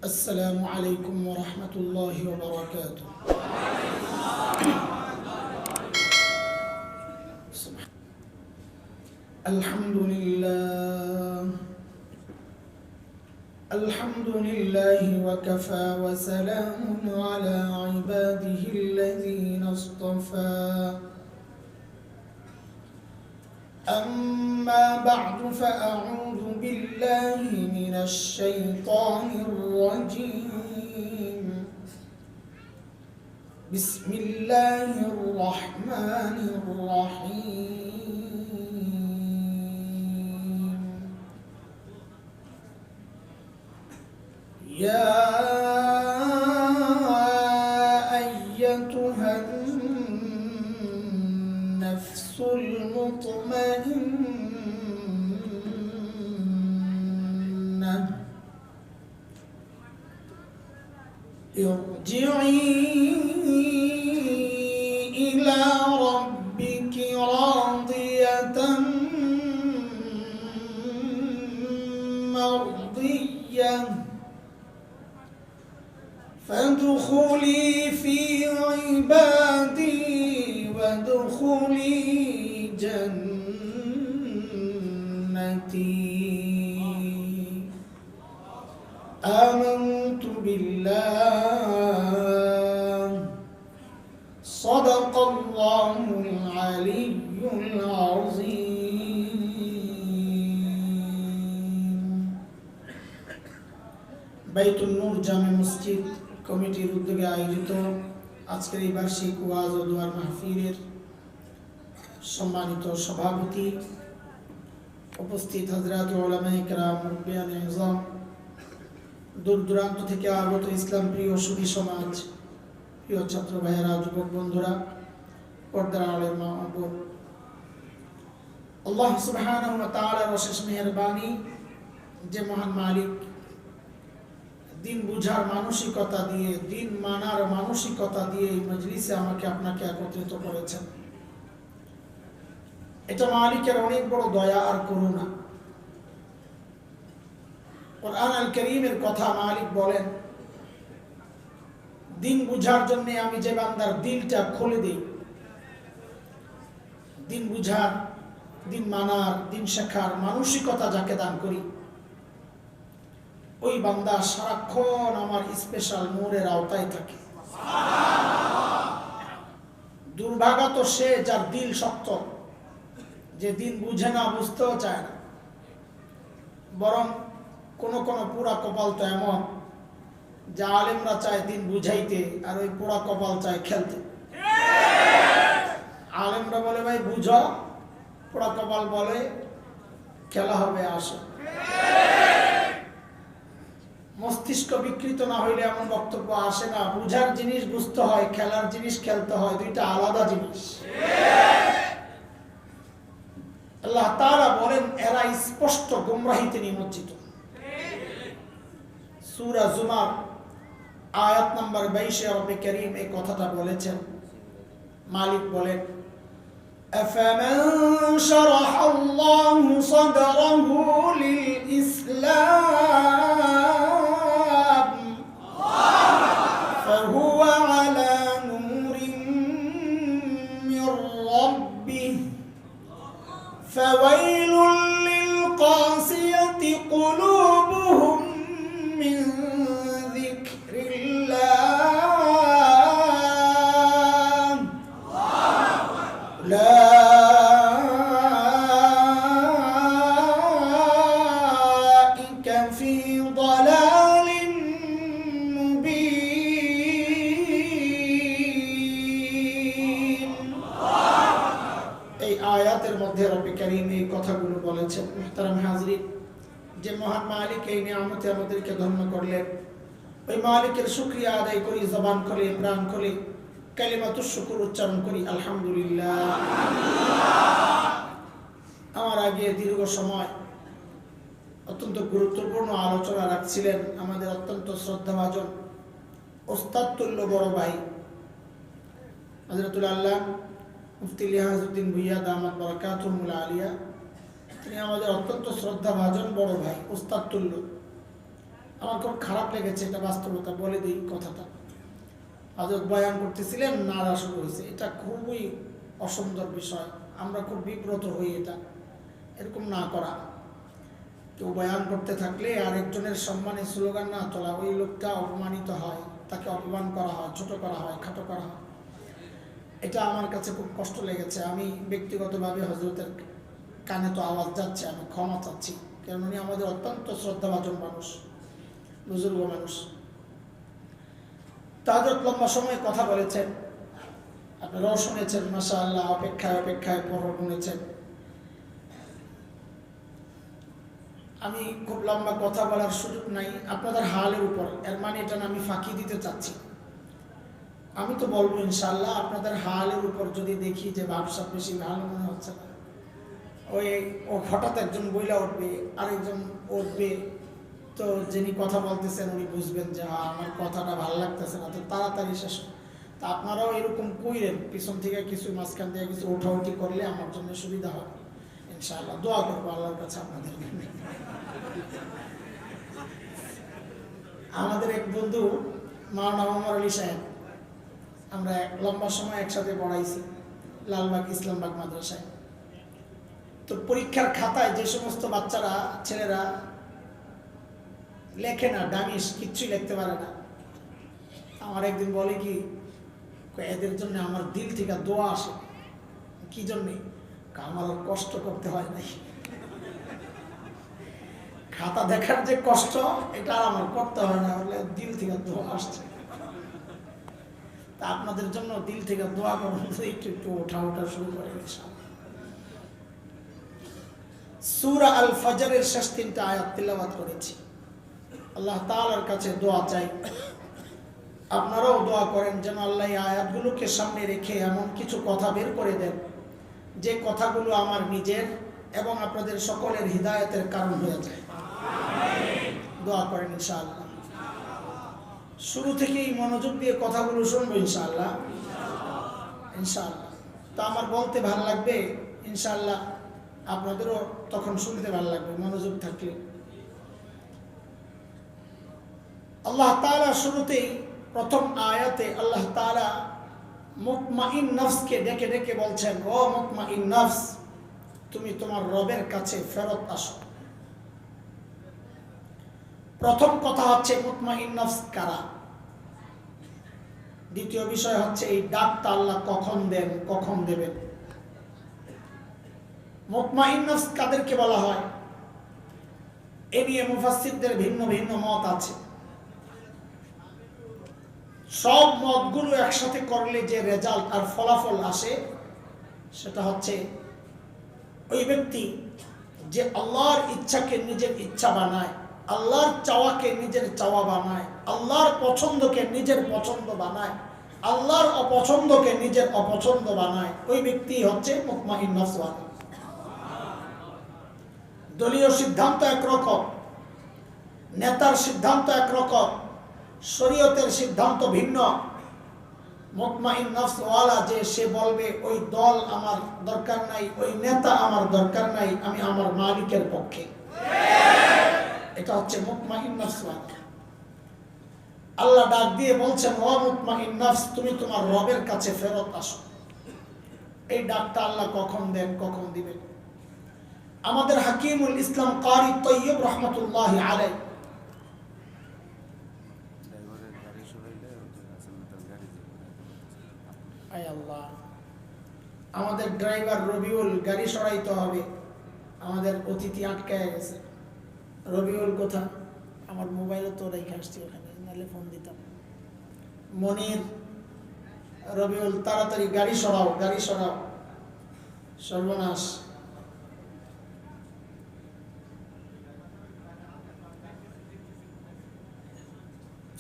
السلام عليكم ورحمة الله وبركاته. الحمد لله وكفى وسلام على عباده الذين اصطفى. أما بعد فأعوذ بالله من الشيطان الرجيم. بسم الله الرحمن الرحيم. يا أيتها النفس المطمئنة ارجعي إلى ربك راضية مرضية فادخلي في عبادي وادخلي جنتي. آمنت بالله صدق الله العلي العظيم. বাইতুল নূর জামে মসজিদ কমিটির উদ্যোগে আয়োজিত আজকের এই বার্ষিক ওয়াজ ও দোয়ার মাহফিলের সম্মানিত সভাপতি, উপস্থিত হযরত উলামায়ে কেরাম, মুরব্বিয়ানে ইজম, দূর দূরান্ত থেকে আগত ইসলাম প্রিয় সুধী সমাজ, প্রিয় ছাত্র ভাইয়েরা, যুবক বন্ধুরা, পর্দার আড়ালের মা ও বোন, আল্লাহ সুবহানাহু ওয়া তাআলার অশেষ মেহেরবানি যে মহান মালিক দিন বুঝার মানসিকতা দিয়ে, দিন মানার মানসিকতা দিয়ে এই মজলিসে আমাকে আপনাকে একত্রিত করেছেন। এটা মালিকের অনেক বড় দয়া আর করুণা। কুরআন আল কারীমের কথা মালিক বলেন, দিন বুঝার জন্য আমি যে বান্দার দিলটা খুলে দিই, দিন বুঝার, দিন মানার, দিন শেখার মানসিকতা যাকে দান করি, ওই বান্দা সারাক্ষণ আমার স্পেশাল নূরের আওতায় থাকে। দুর্ভাগা তো সে যার দিল শক্ত, যে দিন বুঝে না, বুঝতেও চায় না। বরং কোন পুরা কপাল তো এমন যে আলেমরা চায় দিন বুঝাইতে, আর ওই পুরা কপাল চায় খেলতে। আলেমরা বলে ভাই বুঝো, পুরা কপাল বলে খেলা হবে, আসো। মস্তিষ্ক বিকৃত না হইলে এমন বক্তব্য আসে না। বুঝার জিনিস বুঝতে হয়, খেলার জিনিস খেলতে হয়, দুইটা আলাদা জিনিস। আল্লাহ তাআলা বলেন এরা স্পষ্ট গোমরাহিতে নিমজ্জিত। সূরা জুমার আয়াত নাম্বার 22 রব্বে কারীম এই কথাটা বলেছেন। মালিক বলেন, আফামান শারাহাল্লাহু সাদরাহু লিল ইসলাম ফাহুয়া আলা নূরিন মির রাব্বিহি ফাওয়াইলুল লিল কাসিয়াতি কুলুবুহুম মিন যিকরিল্লাহ উলাইকা ফি দালালিন মুবিন। এই আয়াতের মধ্যে রব্বে কারীম এই কথাগুলো বলেছেন। মুহতারাম হাজরিন, যে মহান মালিক এই নিয়ামতে আমাদেরকে ধন্য করলেন, ওই মালিকের শুকরিয়া আদায় করি, জবান খুলে, প্রাণ খুলে কালিমাতুশ শুকর উচ্চারণ করি, আলহামদুলিল্লাহ। আমার আগে দীর্ঘ সময় অত্যন্ত গুরুত্বপূর্ণ আলোচনা রাখছিলেন আমাদের অত্যন্ত শ্রদ্ধাভাজন ওস্তাদ তুল্য বড় ভাই হযরতুল আল্লাহ মুফতি লিহাজউদ্দিন ভুইয়া দামাত বারাকাতুহুল আলিয়া। তিনি আমাদের অত্যন্ত শ্রদ্ধাভাজন বড় ভাই, ওস্তাদ তুল্য। আমার খুব খারাপ লেগেছে, এটা বাস্তবতা বলে দিই কথাটা। হযরত বয়ান করতেছিলেন, নাড়া শুরু হয়েছে। এটা খুবই অসুন্দর বিষয়, আমরা খুব বিব্রত হই। এটা এরকম না করা। কেউ বয়ান করতে থাকলে আরেকজনের সম্মানে স্লোগান না তোলা, ওই লোকটা অপমানিত হয়, তাকে অপমান করা হয়, ছোট করা হয়, খাটো করা হয়। এটা আমার কাছে খুব কষ্ট লেগেছে। আমি ব্যক্তিগতভাবে হযরতের কানে তো আওয়াজ যাচ্ছে, আমি ক্ষমা চাচ্ছি, কারণ উনি আমাদের অত্যন্ত শ্রদ্ধাভাজন মানুষ, বুজুর্গ মানুষ। হযরত লম্বা সময় কথা বলেছেন, আপনারাও শুনেছেন, মাশাআল্লাহ, অপেক্ষায় অপেক্ষায় পর শুনেছেন। আমি খুব লম্বা কথা বলার সুযোগ নাই আপনাদের হালের উপর, এর মানে এটা আমি ফাঁকি দিতে চাচ্ছি। আমি তো বলবো ইনশাআল্লাহ আপনাদের হালের উপর যদি দেখি যে ব্যবসা বেশি ভালো মনে হচ্ছে না, ও হঠাৎ একজন বইলা উঠবে, আরেকজন উঠবে, তো যিনি কথা বলতেছেন উনি বুঝবেন যে আমার কথাটা ভালো লাগতেছে না, তো তাড়াতাড়ি শেষ। তা আপনারাও এরকম কইলেন, পিছন থেকে কিছু মাঝখান থেকে কিছু ওঠাউঠি করলে আমার জন্য সুবিধা হবে ইনশাআল্লাহ। দোয়া করবো আল্লাহর কাছে আপনাদের জন্য। আমাদের এক বন্ধু মাওলানা ওমর আলী সাহেব, আমরা লম্বা সময় একসাথে পড়াইছি লালবাগ ইসলামবাগ মাদ্রাসায়। তো পরীক্ষার খাতায় যে সমস্ত বাচ্চারা, ছেলেরা লেখে না, ডামিস, কিচ্ছুই লিখতে পারে না, আমার একদিন বলে কি, এদের জন্য আমার দিল থেকে দোয়া আসে। কি জন্যে? আমার কষ্ট করতে হয় নাই, খাতা দেখার যে কষ্ট এটা আমার করতে হয় না, বলে দিল থেকে দোয়া আসছে। তা আপনাদের জন্য দিল থেকে দোয়া করুন, একটু একটু ওঠা শুরু করে। সূরা আল ফজরের শেষ 3টা আয়াত তিলাওয়াত করেছি। আল্লাহ তাআলার কাছে দোয়া চাই, আপনারাও দোয়া করেন যেন আল্লাহ এই আয়াতগুলোকে সামনে রেখে এমন কিছু কথা বের করে দেন যে কথাগুলো আমার নিজের এবং আপনাদের সকলের হিদায়াতের কারণ হয়ে যায়। দোয়া করেন ইনশাআল্লাহ। শুরু থেকেই মনোযোগ দিয়ে কথাগুলো শুনবো ইনশাআল্লাহ, ইনশাআল্লাহ। তো আমার বলতে ভালো লাগবে ইনশাআল্লাহ, আপনাদেরও তখন শুনতে ভালো লাগবে মনোযোগ থাকলে। আল্লাহ তাআলা শুরুতেই প্রথম আয়াতে আল্লাহ তাআলা মুতমাইন নফসকে ডেকে ডেকে বলছেন, ও মুতমাইন নফস, তুমি তোমার রবের কাছে ফেরত আসো। প্রথম কথা হচ্ছে মুতমাইন নফস কারা। দ্বিতীয় বিষয় হচ্ছে এই ডাকটা আল্লাহ কখন দেন, কখন দেবেন। মুতমাইন নফস কাদেরকে বলা হয় এ নিয়ে মুফাসসিরদের ভিন্ন ভিন্ন মত আছে। সব মতগুলো একসাথে করলে যে রেজাল্ট আর ফলাফল আসে সেটা হচ্ছে ওই ব্যক্তি যে আল্লাহর ইচ্ছাকে নিজের ইচ্ছা বানায়, আল্লাহর চাওয়াকে নিজের চাওয়া বানায়, আল্লাহর পছন্দকে নিজের পছন্দ বানায়, আল্লাহর অপছন্দকে নিজের অপছন্দ বানায়, ওই ব্যক্তি হচ্ছে মুতমাইন নফস। দলীয় সিদ্ধান্ত একরকম, নেতার সিদ্ধান্ত একরকম, শরীয়তের সিদ্ধান্ত ভিন্ন। মুতমাইন নফস ওয়ালা যে সে বলবে ওই দল আমার দরকার নাই, ওই নেতা আমার দরকার নাই, আমি আমার মালিকের পক্ষে, এটা হচ্ছে মুতমাইন নফস ওয়ালা। আল্লাহ ডাক দিয়ে বলছেন, ও মুতমাইন নফস, তুমি তোমার রবের কাছে ফেরত আসো। এই ডাকটা আল্লাহ কখন দেন, কখন দিবেন? আমাদের হাকিমুল ইসলাম কারি তৈয়ব রহমতুল্লাহি আলাইহি আল্লাহ, আমাদের ড্রাইভার রবিউল গাড়ি সরাইতে হবে, আমাদের অতিথি আটকায় গেছে। রবিউল কোথায়? আমার মোবাইলে তো রেখে আসছি ওখানে, নাহলে ফোন দিতাম। মনির, রবিউল তাড়াতাড়ি গাড়ি সরাও, গাড়ি সরাও। সর্বনাশ।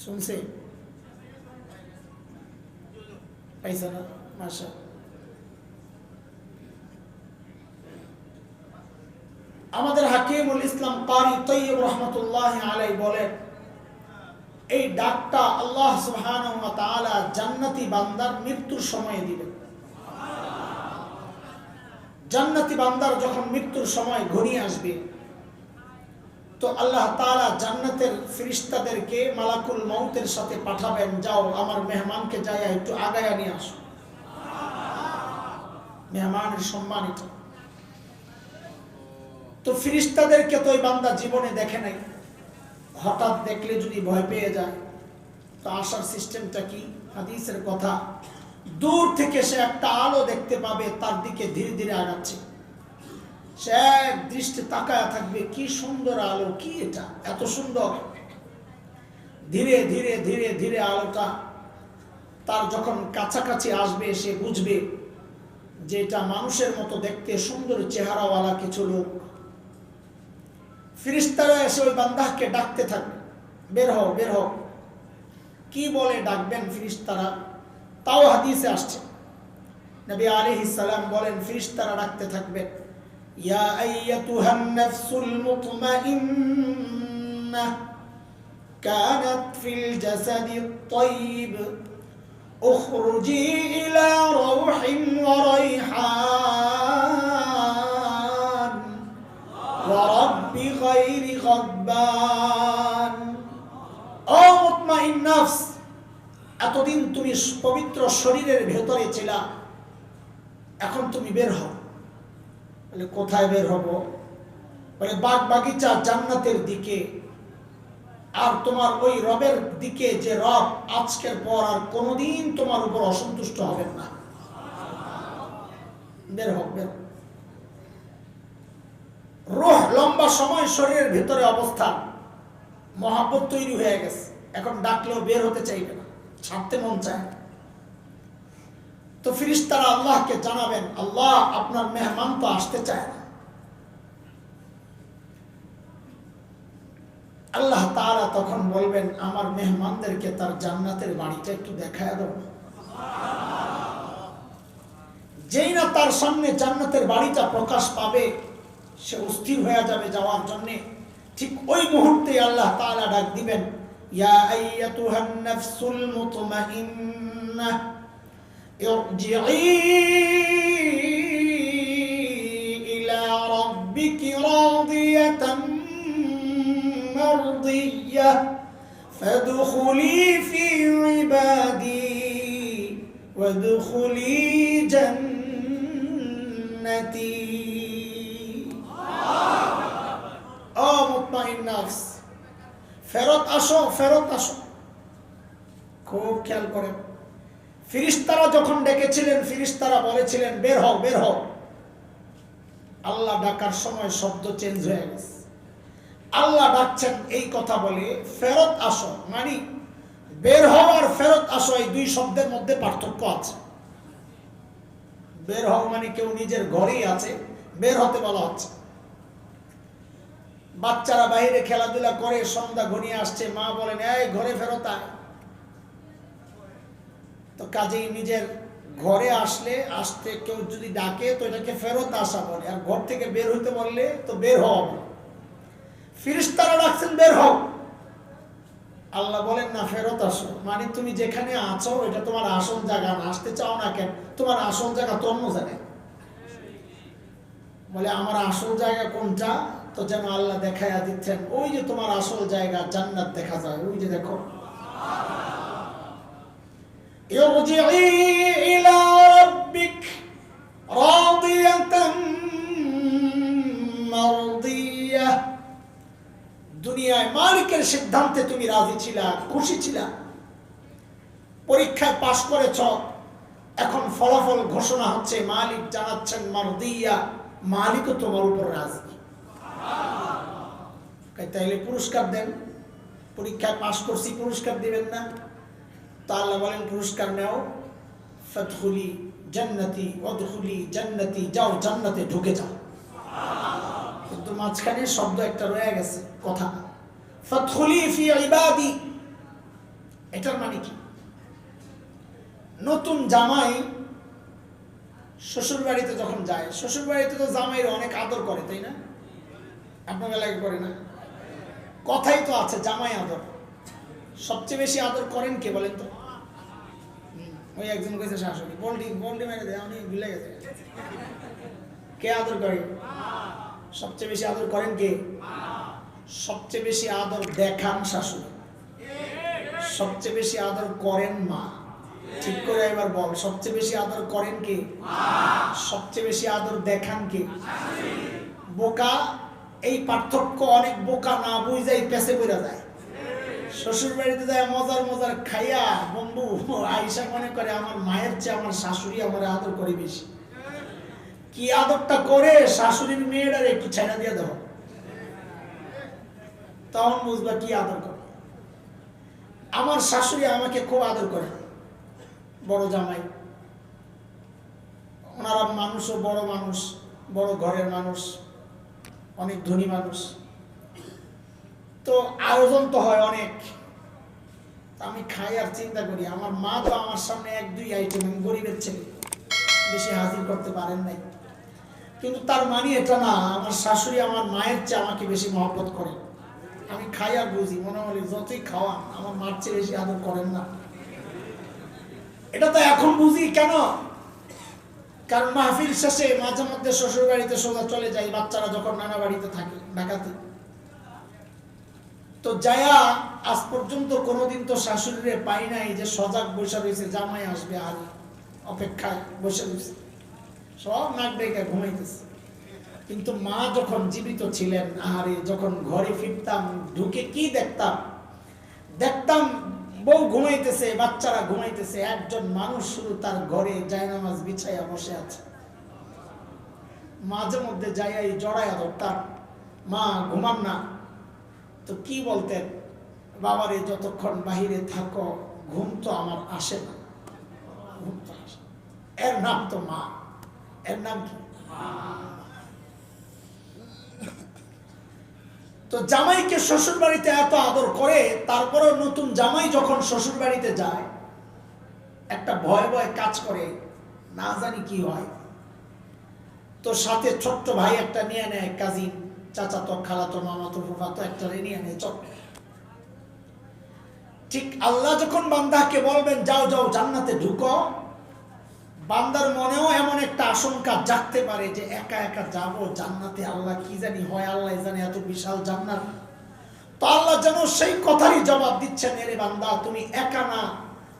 শুনছে? পাইছে না? মাশা। আমাদের হাকিমুল ইসলাম কারি তৈয়ব রহমতুল্লাহি আলাইহি বলেন, এই ডাকটা আল্লাহ সুবহানাহু ওয়া তাআলা জান্নাতি বান্দার মৃত্যুর সময়ে দিবেন। জান্নাতি বান্দার যখন মৃত্যুর সময় ঘনিয়ে আসবে, তো আল্লাহ তাআলা জান্নাতের ফেরেশতাদেরকে মালাকুল মউতের সাথে পাঠাবেন, যাও আমার মেহমানকে যাই একটু আগায়া নিয়ে আসো। মেহমানের সম্মান এটা। তো ফেরেশতাদেরকে তো ওই বান্দা জীবনে দেখে নাই, হঠাৎ দেখলে যদি ভয় পেয়ে যায় তো আসার সিস্টেমটা কি? হাদিসের কথা, দূর থেকে সে একটা আলো দেখতে পাবে, তার দিকে ধীরে ধীরে আগাচ্ছে। সে এক দৃষ্টি তাকায় থাকবে, কি সুন্দর আলো, কি এটা এত সুন্দর। ধীরে ধীরে ধীরে ধীরে আলোটা তার যখন কাছাকাছি আসবে, সে বুঝবে যে এটা মানুষের মতো দেখতে সুন্দর চেহারাওয়ালা কিছু লোক। ফেরেশতারা এসে ওই বান্দাকে ডাকতে থাকবে, বের হও বের হও। কি বলে ডাকবেন ফেরেশতারা তাও হাদিসে আসছে। নবী আলাইহিস সালাম বলেন, ফেরেশতারা ডাকতে থাকবে, ইয়া আইয়াতুহান নাফসুল মুতমাইন্নাহ কানাত ফিল জাসাদিত তাইয়িব উখরুজি ইলা রাউহিন ওয়া রাইহান ওয়া রাব্বি গায়রি গাব্বান। ও মুতমাইন নফস, এতদিন তুমি পবিত্র শরীরের ভেতরে ছিলা, এখন তুমি বের হও। বলে কোথায় বের হব? বলে বাগ বাগিচা জান্নাতের দিকে, আর তোমার ওই রবের দিকে যে রব আজকের পর আর কোনোদিন তোমার উপর অসন্তুষ্ট হবেন না। বের হও বের হও। রূহ লম্বা সময় শরীরের ভেতরে অবস্থান, মহাব্বত তৈরি হয়ে গেছে, এখন ডাকলেও বের হতে চাইবে না, ছাড়তে মন চায়। তো ফেরেশতারা আল্লাহকে জানাবেন, আল্লাহ আপনার মেহমান তো আসতে চায় না। আল্লাহ তাআলা তখন বলবেন, আমার মেহমানদেরকে তার জান্নাতের বাড়িটা একটু দেখায় দাও। যেই না তার সামনে জান্নাতের বাড়িটা প্রকাশ পাবে, সে অস্থির হয়ে যাবে যাওয়ার জন্য। ঠিক ওই মুহূর্তে আল্লাহ তাআলা ডাক দিবেন, ইয়া আইয়াতুহান নাফসুল মুতমাইন্নাহ ইরজিই ইলা রাব্বিকি রাদিয়াতান মারদিয়াহ ফাদখুলি ফি ইবাদি ওয়াদখুলি জান্নাতি। ও মুতমাইন নফস, ফেরত আসো ফেরত আসো। খুব খেয়াল করেন, ফেরেশতারা যখন ডেকেছিলেন, ফেরেশতারা বলেছিলেন বের হও বের হও। আল্লাহ ডাকার সময় শব্দ চেঞ্জ হয়ে গেছে। আল্লাহ ডাকছেন এই কথা বলে ফেরত আসো, মানে বের হও আর ফেরত আসো, এই দুই শব্দের মধ্যে পার্থক্য আছে। বের হও মানে কেউ নিজের ঘরেই আছে, বের হতে বলা হচ্ছে। বাচ্চারা বাইরে খেলাধুলা করে, সন্ধ্যা ঘনিয়ে আসছে, মা বলেন এই ঘরে ফেরত আয়। তো কাজেই নিজের ঘরে আসতে কেউ যদি ডাকে তো এটাকে ফেরত আসা বলে, আর ঘর থেকে বের হইতে বললে তো বের হও। ফেরেশতারা ডাকছেন বের হও, আল্লাহ বলেন না ফেরত আসো, মানে তুমি যেখানে আছো এটা তোমার আসল জায়গা না, আসতে চাও না কেন? তোমার আসল জায়গা তো অন্য জায়গায়। বলে আমার আসল জায়গা কোনটা? তো যেন আল্লাহ দেখায়া দিচ্ছেন, ওই যে তোমার আসল জায়গা জান্নাত দেখা যায়, ওই যে দেখো। ইরজিই ইলা রাব্বিক রাদিয়াতান মারদিয়াহ। দুনিয়ায় মালিকের সিদ্ধান্তে তুমি রাজি ছিলা, খুশি ছিলা, পরীক্ষায় পাশ করেছ, এখন ফলাফল ঘোষণা হচ্ছে, মালিক জানাচ্ছেন মারদিয়া, মালিকও তোমার উপর রাজি। তাইলে পুরস্কার দেন, পরীক্ষায় পাশ করছি পুরস্কার দিবেন না? তো আল্লাহ বলেন পুরস্কার নাও, ফাদখুলি জান্নাতি ওয়াদখুলি জান্নাতি, যাও জান্নাতে ঢুকে যাও। কিন্তু মাঝখানে শব্দ একটা রয়ে গেছে, কথা ফাদখুলি ফি ইবাদি, এটার মানে কি? নতুন জামাই শ্বশুর বাড়িতে যখন যায়, শ্বশুর বাড়িতে তো জামাইয়ের অনেক আদর করে, তাই না? আপনার এলাকায় করে না? কথাই তো আছে জামাই আদর। সবচেয়ে বেশি আদর করেন কে বলেন তো? ওই একজন কইছে শাশুড়ি, বলটি মেরে দেয়, আমি ভুলে গেছে। কে আদর করে? সবচেয়ে বেশি আদর করেন কে? সবচেয়ে বেশি আদর দেখান শাশুড়ি, সবচেয়ে বেশি আদর করেন মা। ঠিক করে এবার বল, সবচেয়ে বেশি আদর করেন কে? সবচেয়ে বেশি আদর দেখান কে? বোকা এই পার্থক্য অনেক বোকা না বুঝাই পেছে পড়ে যায়। শ্বশুর বাড়িতে যায় মজার মজার খাইয়া বন্ধু আইসা মনে করে আমার মায়ের চেয়ে আমার শাশুড়ি আমার আদর করে বেশি। কি আদরটা করে? শাশুড়ির মেয়েটার একটু ছেড়া দিয়ে দেবো, তখন বুঝবা কি আদর করে। আমার শাশুড়ি আমাকে খুব আদর করে, বড় জামাই, ওনারা মানুষও বড় মানুষ, বড় ঘরের মানুষ, অনেক ধনী মানুষ, তো আয়োজন তো হয় অনেক। আমি খাই আর চিন্তা করি আমার মা তো আমার সামনে 1-2 আইটেম, গরিবের ছেলে, বেশি হাজির করতে পারেন নাই, কিন্তু তার মানে এটা না আমার শাশুড়ি আমার মায়ের চেয়ে আমাকে বেশি মহব্বত করে। আমি খাই আর বুঝি মনে হয় যতই খাওয়া আমার মার চেয়ে বেশি আদর করেন না। এটা তো এখন বুঝি কেন, কারণ মাহফিল শেষে মাঝে মধ্যে শ্বশুর বাড়িতে সোজা চলে যাই, বাচ্চারা যখন নানা বাড়িতে থাকে ঢাকাতে। তো যায়া আজ পর্যন্ত কোনোদিন তো শাশুড়িরে পাই নাই যে সজাগ বসে রয়েছে জামাই আসবে আর অপেক্ষায় বসে রয়েছে, সব নাক ডেকে ঘুমাইতেছে। কিন্তু মা যখন জীবিত ছিলেন, আরে যখন ঘরে ফিরতাম ঢুকে কি দেখতাম, দেখতাম বউ ঘুমাইতেছে, বাচ্চারা ঘুমাইতেছে, একজন মানুষ শুধু তার ঘরে জায়নামাজ বিছাইয়া বসে আছে। মাঝে মধ্যে যাইয়াই জড়াইয়া ধরতাম, মা ঘুমান না? তো কি বলতেন, বাবারে যতক্ষণ বাহিরে থাকো ঘুম তো আমার আসে না, ঘুম তো আসে। এর নাম তো মা, এর নাম কি? তো জামাইকে শ্বশুর বাড়িতে এত আদর করে, তারপরে নতুন জামাই যখন শ্বশুর বাড়িতে যায় একটা ভয় ভয় কাজ করে, না জানি কি হয়। তো সাথে ছোট্ট ভাই একটা নিয়ে নেয়, কাজিন, চাচাতো, খালাতো, মামাতো, ফুফাতো একটা নিয়ে নেয় ছোট্ট। ঠিক আল্লাহ যখন বান্দাকে বলবেন যাও যাও জান্নাতে ঢুকো, বান্দার মনেও এমন একটা আশঙ্কা জাগতে পারে যে একা একা যাবো জান্নাতে, আল্লাহ কি জানি হয়, আল্লাহ জানে, এত বিশাল জান্নাত। তো আল্লাহ যেন সেই কথারই জবাব দিচ্ছেন, এরে বান্দা তুমি একা না,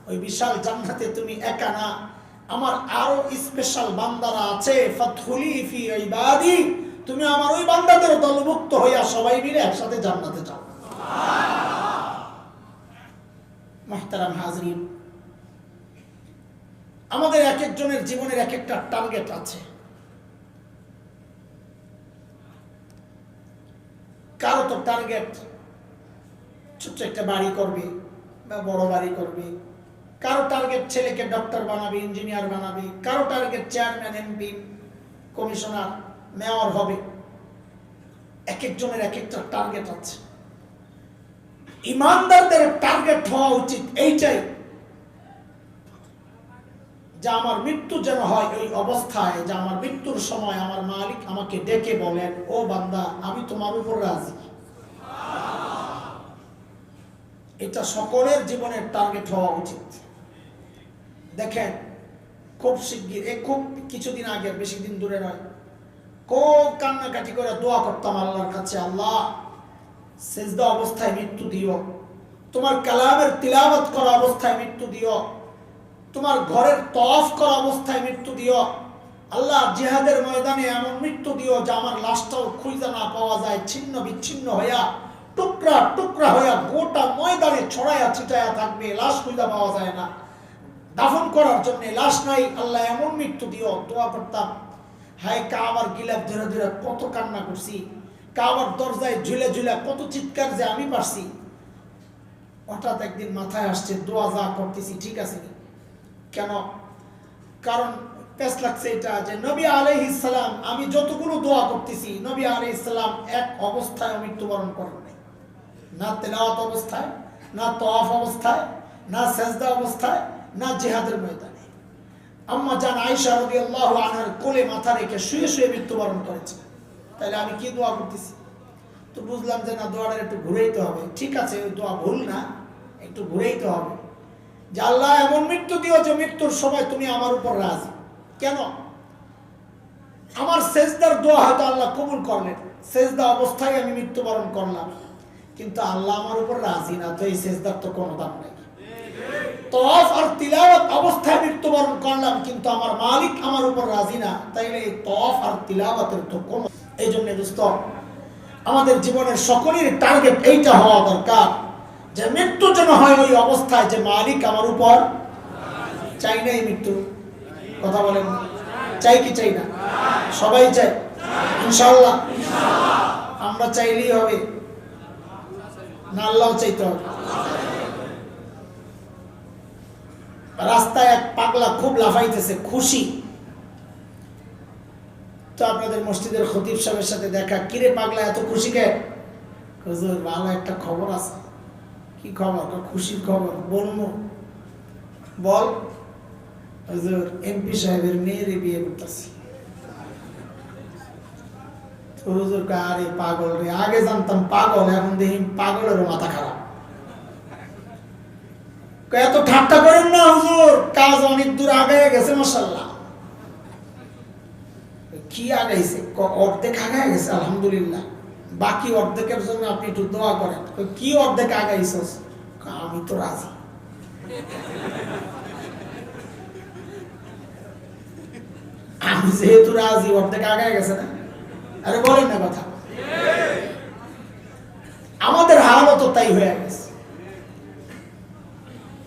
ওই বিশাল জান্নাতে তুমি একা না, আমার আরো স্পেশাল বান্দারা আছে, ফাদখুলি ফি ইবাদি, তুমি আমার ওই বান্দাদের দলভুক্ত হইয়া সবাই মিলে একসাথে জান্নাতে যাও। মুহতারাম হাজরিন, আমাদের এক একজনের জীবনের এক একটা টার্গেট আছে। কারো তো টার্গেট ছোট্ট একটা বাড়ি করবে বা বড় বাড়ি করবে, কারো টার্গেট ছেলেকে ডক্টর বানাবে, ইঞ্জিনিয়ার বানাবে, কারো target chairman, MP, commissioner, mayor হবে। এক একজনের এক একটা টার্গেট আছে। ইমানদারদের টার্গেট হওয়া উচিত এইটাই, যে আমার মৃত্যু যেন হয় ওই অবস্থায়, যে আমার মৃত্যুর সময় আমার মালিক আমাকে ডেকে বলেন, ও বান্দা আমি তোমার উপর রাজি। এটা সকলের জীবনের টার্গেট হওয়া উচিত। দেখেন খুব শিগগির, খুব কিছুদিন আগে, বেশি দিন দূরে নয়, খুব কান্নাকাটি করে দোয়া করতাম আল্লাহর কাছে, আল্লাহ সেজদা অবস্থায় মৃত্যু দিও, তোমার কালামের তিলাওয়াত করা অবস্থায় মৃত্যু দিও, তোমার ঘরের তওয়াফ করা অবস্থায় মৃত্যু দিও, আল্লাহ জিহাদের ময়দানে এমন মৃত্যু দিও যে আমার লাশটাও খুঁজে না পাওয়া যায়, ছিন্ন বিচ্ছিন্ন হইয়া টুকরা টুকরা হইয়া গোটা ময়দানে ছড়াইয়া ছিটাইয়া থাকবে, লাশ খুঁজে পাওয়া যায় না, দাফন করার জন্য লাশ নাই, আল্লাহ এমন মৃত্যু দিও। দোয়া করতাম। হায় কাবার গিলাফ ধরে ধরে কত কান্না করছি, কাবার দরজায় ঝুলে ঝুলে কত চিৎকার যে আমি পারছি। হঠাৎ একদিন মাথায় আসছে দোয়া যা করতেছি ঠিক আছে কেন, কারণ পেশ লাগছে এটা যে নবী আলাইহিস সালাম, আমি যতগুলো দোয়া করতেছি নবী আলাইহিস সালাম এক অবস্থায় মৃত্যুবরণ করেন নাই, না তেলাওয়াত অবস্থায়, না তওয়াফ অবস্থায়, না সেজদা অবস্থায়, না জিহাদের ময়দানে। আম্মা জান আয়েশা রাদিয়াল্লাহু আনহার কোলে মাথা রেখে শুয়ে শুয়ে মৃত্যুবরণ করেছে। তাহলে আমি কি দোয়া করতেছি? তো বুঝলাম যে না, দোয়াটা একটু ঘুরাইতে হবে। ঠিক আছে, ওই দোয়া ভুল না, একটু ঘুরাইতে হবে যে আল্লাহ এমন মৃত্যু দিও যে মৃত্যুর সময় তুমি আমার উপর রাজি। কেন? আমার সেজদার দোয়া হয়তো আল্লাহ কবুল করলেন, সেজদা অবস্থায় আমি মৃত্যুবরণ করলাম, কিন্তু আল্লাহ আমার উপর রাজি না, তো এই সেজদার তো কোনো দাম নাই। তওয়াফ আর তিলাওয়াত অবস্থায় মৃত্যুবরণ করলাম, কিন্তু আমার মালিক আমার উপর রাজি না, তাইলে এই তওয়াফ আর তিলাওয়াতের তো কোনো। এই জন্য দোস্ত, আমাদের জীবনের সকলের টার্গেট এইটা হওয়া দরকার যে মৃত্যু যেন হয় ওই অবস্থায় যে মালিক আমার উপর। চাই না এই মৃত্যু? কথা বলেন, চাই কি চাই না? সবাই চাই ইনশাআল্লাহ। আমরা চাইলেই হবে না, আল্লাহ চাইতে হবে। রাস্তায় এক পাগলা খুব লাফাইতেছে, খুশি। তো আপনাদের মসজিদের খতিব সাহেবের সাথে দেখা, কিরে পাগলা এত খুশি কে? হুজুর ভালো একটা খবর আছে। কি খবর? খুশির খবর। বলবো? বল। হুজুর এমপি সাহেবের মেয়ের বিয়ে করতেছি। হুজুর আরে পাগল রে, আগে জানতাম পাগল, এখন দেখি পাগলের মাথা খারাপ। এত ঠাট্টা করেন না হুজুর, কাজ অনেক দূর আগায় গেছে মাশাআল্লাহ। কি আগাইছে? অর্ধেক আগায় গেছে আলহামদুলিল্লাহ, বাকি অর্ধেকের জন্য আপনি একটু দোয়া করেন। কি অর্ধেক আগাইছস? আমি তো রাজি। আমি যেহেতু রাজি, অর্ধেক আগায় গেছে না? আরে বলেন না কথা। আমাদের হালও তো তাই হয়ে গেছে।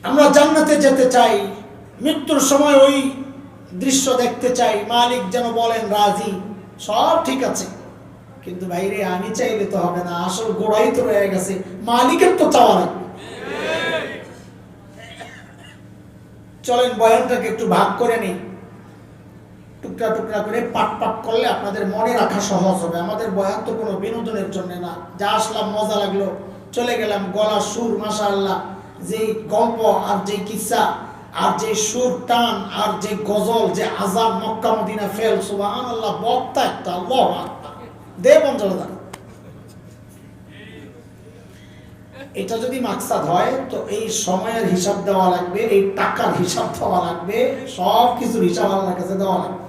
আমরা জান্নাতে যেতে চাই, মৃত্যুর সময় ওই দৃশ্য দেখতে চাই, মালিক যেন বলেন রাজি, সব ঠিক আছে। কিন্তু ভাইরে আমি চাইলে তো হবে না, আসল গোড়াই তো রয়ে গেছে, মালিকের তো চাওয়া লাগবে। চলেন বয়ানটাকে একটু ভাগ করে নিই, টুকরা টুকরা করে পাট পাট করলে আপনাদের মনে রাখা সহজ হবে। আমাদের বয়ান তো কোনো বিনোদনের জন্য না, যা আসলাম মজা লাগলো চলে গেলাম। গলা সুর মাশাআল্লাহ, যে গল্প আর যে কিসসা আর যে সুর টান আর যে গজল, যে আযাব মক্কা মদিনা ফেল, সুবহানাল্লাহ, বক্তা একটা, আল্লাহু আকবার, দে পঞ্চলদা। এটা যদি মাকসাদ হয় তো এই সময়ের হিসাব দেওয়া লাগবে, এই টাকার হিসাব দেওয়া লাগবে, সব কিছুর হিসাব আল্লাহর কাছে দেওয়া লাগবে।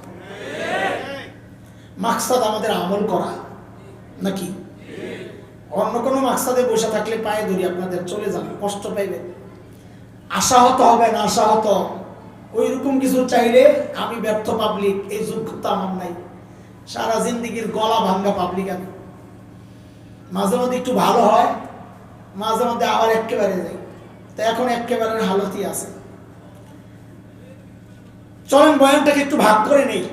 মাকসাদ আমাদের আমল করা নাকি? অন্য কোনো মাকসাদে বসে থাকলে পায়ে ধরি আপনাদের, চলে যান, কষ্ট পাইবেন, আশাহত হবেন। আশাহত ওই রকম কিছু চাইলে আমি ব্যর্থ পাবলিক, এই যোগ্যতা আমার নাই। সারা জিন্দিগির গলা ভাঙ্গা পাবলিক আমি। মাঝে মধ্যে একটু ভালো হয়, মাঝে মধ্যে আবার একেবারে যাই, তো এখন একেবারে হালতই আছে। চলেন বয়ানটাকে একটু ভাগ করে নেই,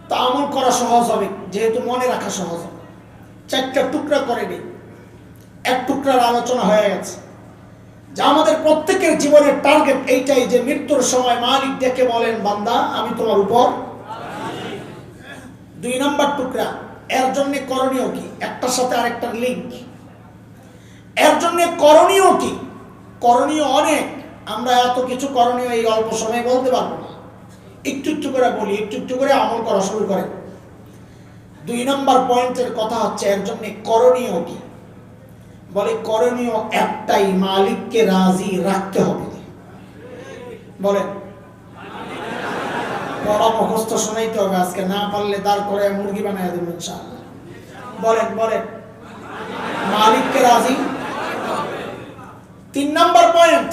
তা আমল করা সহজ হবে, যেহেতু মনে রাখা সহজ হবে। চারটা টুকরা করে নেই, এক টুকরার আলোচনা হয়ে গেছে। যা আমাদের প্রত্যেকের জীবনের টার্গেট এইটাই যে মৃত্যুর সময় মালিক ডেকে বলেন বান্দা আমি তোমার উপর। 2 নম্বর টুকরা, এর জন্য করণীয় কি? একটার সাথে আরেকটার লিঙ্ক। এর জন্য করণীয় কি? করণীয় অনেক, আমরা এত কিছু করণীয় এই অল্প সময়ে বলতে পারবো না, একটু একটু করে বলি, একটু একটু করে আমল করা শুরু করে। 2 নম্বর পয়েন্টের কথা হচ্ছে এর জন্য করণীয় কি? বলে করণীয় একটাই, মালিককে রাজি রাখতে হবে। বলেন, পড়া মুখস্থ শোনাইতে হবে আজকে, না পারলে দাঁড় করে মুরগি বানায় দেবেন ইনশাআল্লাহ। বলেন বলেন, মালিককে রাজি। 3 নম্বর পয়েন্ট,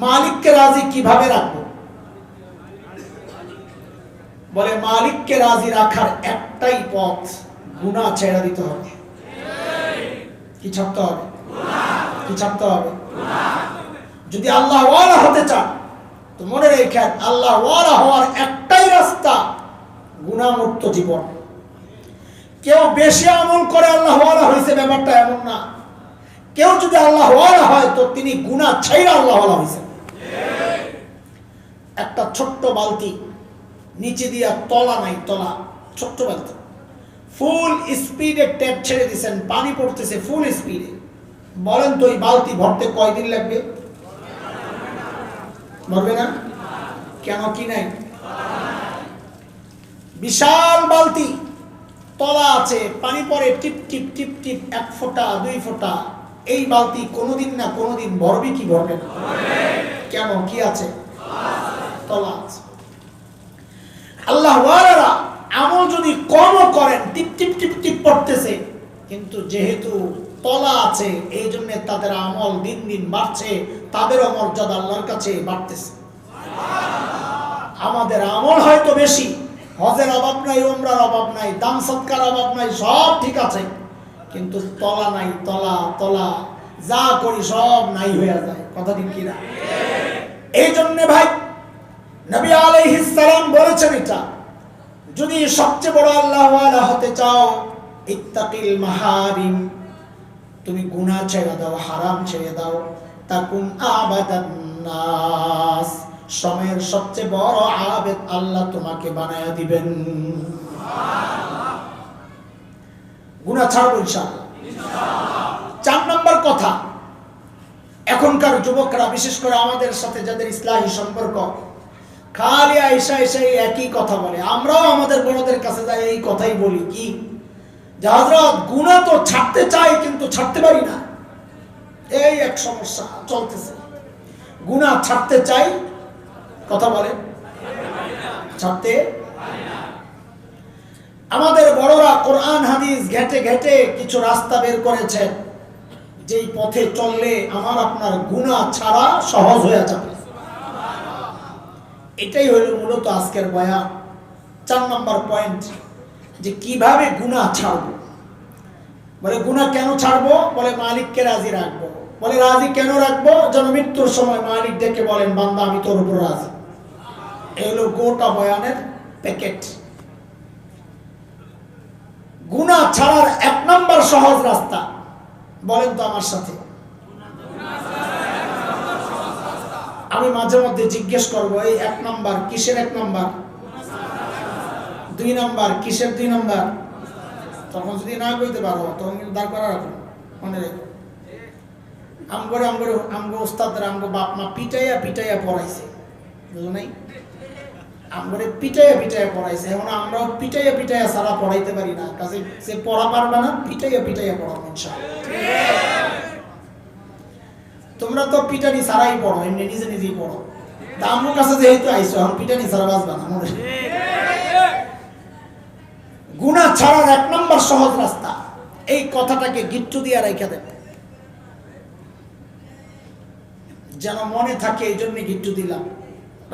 মালিককে রাজি কিভাবে রাখবো? বলে মালিককে রাজি রাখার একটাই পথ, গুনাহ ছেড়ে দিতে হবে। কি ছাড়তে হবে? কি ছাড়তে হবে? যদি আল্লাহ ওয়ালা হতে চান তো মনে রেখেন, আল্লাহ ওয়ালা হওয়ার একটাই রাস্তা, গুনাহ মুক্ত জীবন। কেউ বেশি আমল করে আল্লাহ ওয়ালা হয়েছে ব্যাপারটা এমন না। কেউ যদি আল্লাহ ওয়ালা হয় তো তিনি গুনাহ ছাইরা আল্লাহ ওয়ালা হয়েছে। একটা ছোট্ট বালতি, নিচে দিয়া তলা নাই, তলা ছোট্ট বালতি, ফুল স্পিডে ট্যাপ ছেড়ে দিয়েছেন, পানি পড়তেছে ফুল স্পিডে। বলেন তো এই বালতি ভরতে কয়দিন লাগবে? ভরবে না কেন? কি নাই? বিশাল বালতি, তলা আছে, পানি পড়ে টিপ টিপ টিপ টিপ, 1 ফোঁটা 2 ফোঁটা। এই বালতি কোনোদিন না কোনোদিন ভরবে কি ভরবে না? কেন? কি আছে? তলা আছে। আল্লাহ ওয়ালারা আমল যদি কমও করেন, টিপ টিপ টিপ টিপ পড়তেছে, কিন্তু যেহেতু তলা আছে এই জন্য তাদের আমল দিন দিন বাড়ছে, তাদেরও মর্যাদা আল্লাহর কাছে বাড়তেছে। আমাদের আমল হয়তো বেশি, হজের অভাব নাই, উমরার অভাব নাই, দান সৎকার অভাব নাই, সব ঠিক আছে, কিন্তু তলা নাই। তলা তলা যা করি সব নাই হয়ে যায়। কথা ঠিক কিনা? এই জন্য ভাই নবী আলাইহিস সালাম বলেছেন, এটা যদি সবচেয়ে বড় আল্লাহ ওয়ালা হতে চাও, ইত্তাকিল মাহারিম, তুমি গুনাহ ছেড়ে দাও, হারাম ছেড়ে দাও, তাকুন আবাদান নাস, সময়ের সবচেয়ে বড় আবেদ আল্লাহ তোমাকে বানায়া দিবেন। গুনাহ ছাড়বো ইনশাআল্লাহ। 4 নম্বর কথা, এখনকার যুবকরা, বিশেষ করে আমাদের সাথে যাদের ইসলাহি সম্পর্ক, খালি আইসা এসে একই কথা বলে। আমরাও আমাদের বড়দের কাছে যাই এই কথাই বলি, কি যে হযরত গুনাহ তো ছাড়তে চাই কিন্তু ছাড়তে পারি না। এই এক সমস্যা চলতেছে, গুনাহ ছাড়তে চাই, কথা বলে ছাড়তে। আমাদের বড়রা কোরআন হাদিস ঘেটে ঘেটে কিছু রাস্তা বের করেছেন, যেই পথে চললে আমার আপনার গুনাহ ছাড়া সহজ হয়ে যাবে। এটাই হলো মূলত আজকের বয়ান। 4 নম্বর পয়েন্ট, যে কিভাবে গুনাহ ছাড়বো। বলে গুনাহ কেন ছাড়বো? বলে মালিককে রাজি রাখবো। বলে রাজি কেন রাখবো? যেন মৃত্যুর সময় মালিক ডেকে বলেন, বান্দা আমি তোর উপর রাজি। এই হলো গোটা বয়ানের প্যাকেট। গুনাহ ছাড়ার 1 নম্বর সহজ রাস্তা, বলেন তো আমার সাথে। আমি মাঝে মধ্যে জিজ্ঞেস করবো, এই 1 নম্বর কিসের 1 নম্বর? 2 নম্বর কিসের 2 নম্বর? তখন যদি না কইতে পারো তখন কিন্তু দাঁড় করা রাখো, মনে রেখো। আমগো ওস্তাদরা আমগো বাপ মা পিটাইয়া পিটাইয়া পড়াইছে, বুঝো নাই? আমগরে পিটাইয়া পিটাইয়া পড়াইছে, এখন আমরাও পিটাইয়া পিটাইয়া সারা পড়াইতে পারি না। কাজে সে পড়া পারবে না, পিটাইয়া পিটাইয়া পড়াবো ইনশাআল্লাহ। তোমরা তো পিটানি সারাই পড়ো, এমনি নিজে নিজেই পড়ো। তা আমার কাছে যেহেতু আইসো, এখন পিটানি সারা বাঁচবা না। মনে গুনাহ ছাড়ার 1 নম্বর সহজ রাস্তা, এই কথাটাকে গিট্টু দিয়ে রেখে দেন, যেন মনে থাকে। এই জন্য গিট্টু দিলাম,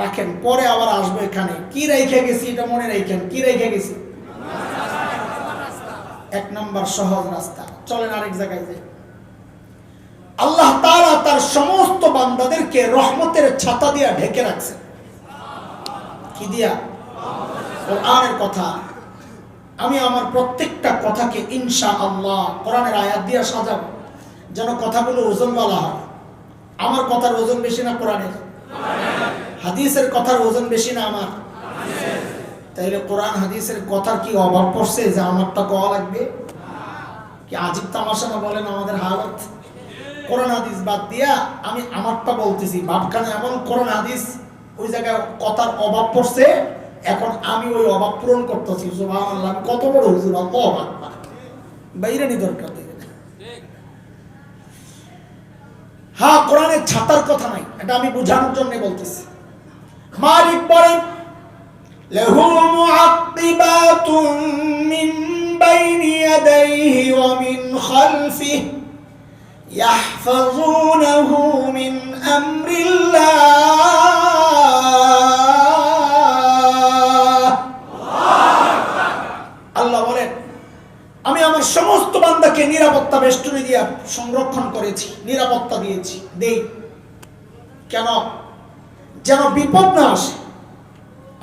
রাখেন, পরে আবার আসবো এখানে। কি রেখে গেছি এটা মনে রাখেন, কি রেখে গেছি? 1 নম্বর সহজ রাস্তা। চলেন আরেক জায়গায় যাই। আল্লাহ তাআলা তার সমস্ত বান্দাদেরকে রহমতের ছাতা দিয়া ঢেকে রাখছেন। কি দিয়া? কোরআনের কথা। আমি আমার প্রত্যেকটা কথাকে ইনশাআল্লাহ কোরআনের আয়াত দিয়ে সাজাবো, যেন কথাগুলো ওজনওয়ালা হয়। আমার কথার ওজন বেশি না কোরআনের? হাদিসের কথার ওজন বেশি না আমার? তাইলে কোরআন হাদিসের কথার কি অভাব পড়ছে যে আমারটা কওয়া লাগবে? কি আজীব তামাশা না বলেন আমাদের হালত? কোরআন হাদিস বাদ দিয়া আমি আমারটা বলতেছি, ভাবখানে এমন কোরআন হাদিস ওই জায়গায় কথার অভাব পড়ছে, এখন আমি ওই অভাব পূরণ করতেছি। সুবহানাল্লাহ, কত বড় হুজুর, আল্লাহু আকবার। বাইরে নি দরকার নেই। হ্যাঁ, কোরআনের ছাতার কথা নাই, এটা আমি বোঝানোর জন্য বলতেছি। মালিক বলেন, লাহু মুআক্কিবাতুন মিন বাইনি ইয়াদাইহি ওয়া মিন খালফিহি ইয়াহফাযুনাহু মিন আমরিল্লাহ। আল্লাহ বলেন, আমি আমার সমস্ত বান্দাকে নিরাপত্তা বেষ্টনী দিয়ে সংরক্ষণ করেছি, নিরাপত্তা দিয়েছি। দেই কেন? যেন বিপদ না আসে।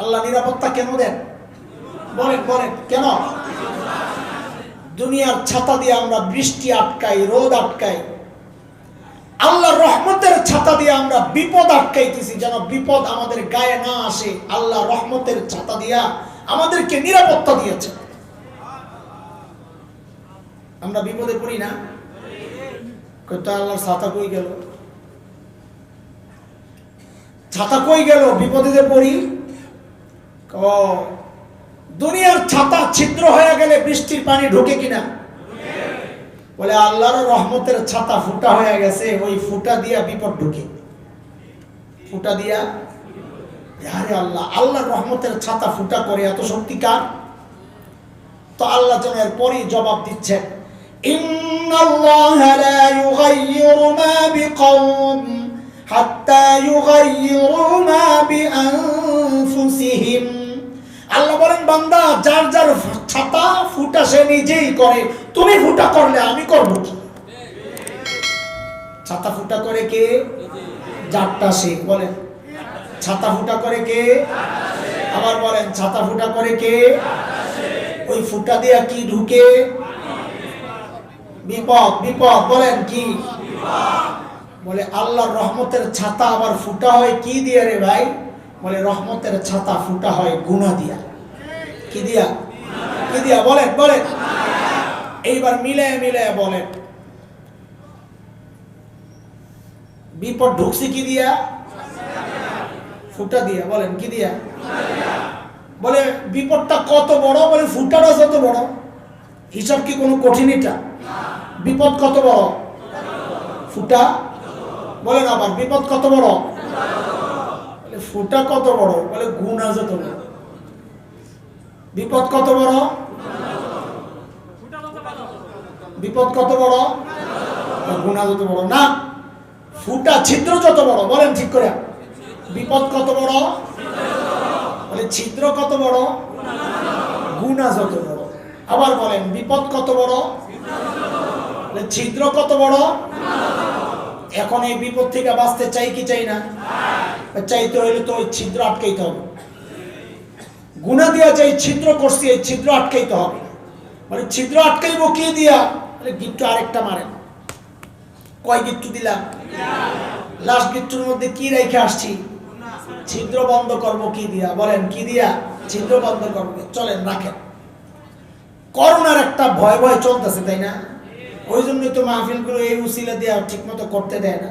আল্লাহ নিরাপত্তা কেন দেন? বলেন বলেন, কেন? দুনিয়ার ছাতা দিয়ে আমরা বৃষ্টি আটকাই, রোদ আটকাই। আল্লাহর রহমতের ছাতা দিয়ে আমরা বিপদ আটকাইতেছি, যেন বিপদ আমাদের গায়ে না আসে। আল্লাহ রহমতের ছাতা দিয়া আমাদেরকে নিরাপত্তা দিয়েছে। আমরা বিপদে পড়ি না? কত আল্লাহর ছাতা কই গেল? ছাতা কই গেল? বিপদে যে পড়ি। দুনিয়ার ছাতা ছিদ্র হয়ে গেলে বৃষ্টির পানি ঢোকে কিনা? বলে আল্লাহর রহমতের ছাতা ফুটা হয়ে গেছে, ওই ফুটা দিয়া বিপদ ঢুকে। ফুটা দিয়া, আরে আল্লাহ, আল্লাহর রহমতের ছাতা ফুটা করে এত শক্তি কার? তো আল্লাহ যেন এরপরই জবাব দিচ্ছেন, ইন্নাল্লাহা লা ইউগাইয়িরু মা বিকওম হাত্তা ইউগাইয়িরু মা বিআনফুসিহিম। আল্লাহ বলেন, বান্দা যার যার ছাতা ফুটা সে নিজেই করে, তুমি ফুটা করলে আমি করব কি? ছাতা ফুটা করে কে? যারটা সে। বলেন, ছাতা ফুটা করে কে? আবার বলেন, ছাতা ফুটা করে কে? ওই ফুটা দিয়া কি ঢুকে? বিপদ। বিপদ বলেন কি? বলে আল্লাহর রহমতের ছাতা আবার ফুটা হয় কি দিয়ে রে ভাই? বলে রহমতের ছাতা ফুটা হয় গুনাহ দিয়া। কি দিয়া? কি দিয়া? বলেন বলেন। এইবার মিলে মিলে বলেন, বিপদ ঢুকছে কি দিয়া? ফুটা দিয়া। বলেন কি দিয়া? বলে বিপদটা কত বড়? বলে ফুটাটা যত বড়। হিসাব কি কোনো কঠিন? এটা বিপদ কত বড়? ফুটা। বলেন আবার, বিপদ কত বড়? বলে ফুটা কত বড়? বলে গুনাহ যত বড়। বিপদ কত বড়? বিপদ কত বড়? গুনাহ যত বড় না। ফুটা ছিদ্র যত বড়। বলেন ঠিক করে, বিপদ কত বড়? বলে ছিদ্র কত বড়? গুনাহ যত বড়। আবার বলেন, বিপদ কত বড়? বলে ছিদ্র কত বড়? এখন এই বিপদ থেকে বাঁচতে চাই কি চাই না? চাইতে হইলে তো ওই ছিদ্র আটকাইতে হবে। গুনাহ দিয়া যে ছিদ্র করছি, এই ছিদ্র আটকাইতে হবে। মানে ছিদ্র আটকাইব কি দিয়া? বলে গিট্টু আরেকটা মারেন। কয় গিট্টু দিলাম? লাস্ট গিট্টুর মধ্যে কি রেখে আসছি? ছিদ্র বন্ধ করব কি দিয়া? বলেন কি দিয়া? ছিদ্র বন্ধ করব। চলেন রাখেন। করোনার একটা ভয় ভয় চলতেছে, তাই না? ওই জন্যই তো মাহফিলগুলো এই উসিলা দিয়া ঠিক মতো করতে দেয় না।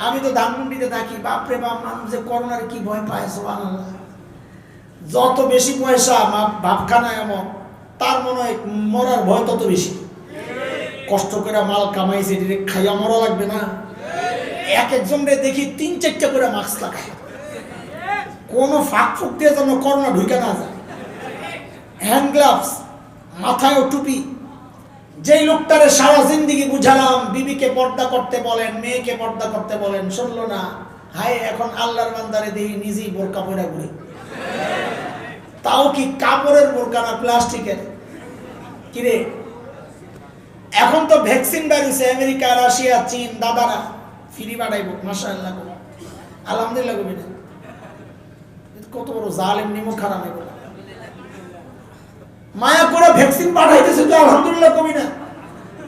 আমি তো ধানমন্ডিতে থাকি, বাপরে বাপ, মানুষ যে করোনার কি ভয় পায়, সুবহানাল্লাহ। যত বেশি পয়সা ভাবখানা এমন, তার মনে হয় মরার ভয় তত বেশি। কষ্ট করে মাল কামাইছে, ডিরেক্ট খাইয়া মরা লাগবে না? এক একজনরে দেখি ৩-৪টা করে মাস্ক লাগায়, কোনো ফাঁক ফুক দিয়ে যেন করোনা ঢুকে না যায়। হ্যান্ড গ্লাভস, মাথায় টুপি। যেই লোকটারে সারা জিন্দিগি বুঝালাম বিবিকে পর্দা করতে বলেন, মেয়েকে পর্দা করতে বলেন, শুনলো না। হায়, এখন আল্লাহর বান্দারে দেখি নিজেই বোরকা পরে ঘুরে। তাও কি কাপড়ের বোরকা না প্লাস্টিকের? কিরে, এখন তো ভ্যাকসিন বেরিয়েছে, আমেরিকা, রাশিয়া, চীন, দাদারা ফ্রি বাড়াইব। মাশাআল্লাহ, আলহামদুলিল্লাহ। কবি না, কত বড় জালেম নিমক খারাপ এগুলো। মায়া করে ভ্যাকসিন পাঠাইতেছে তো আলহামদুলিল্লাহ কবি না।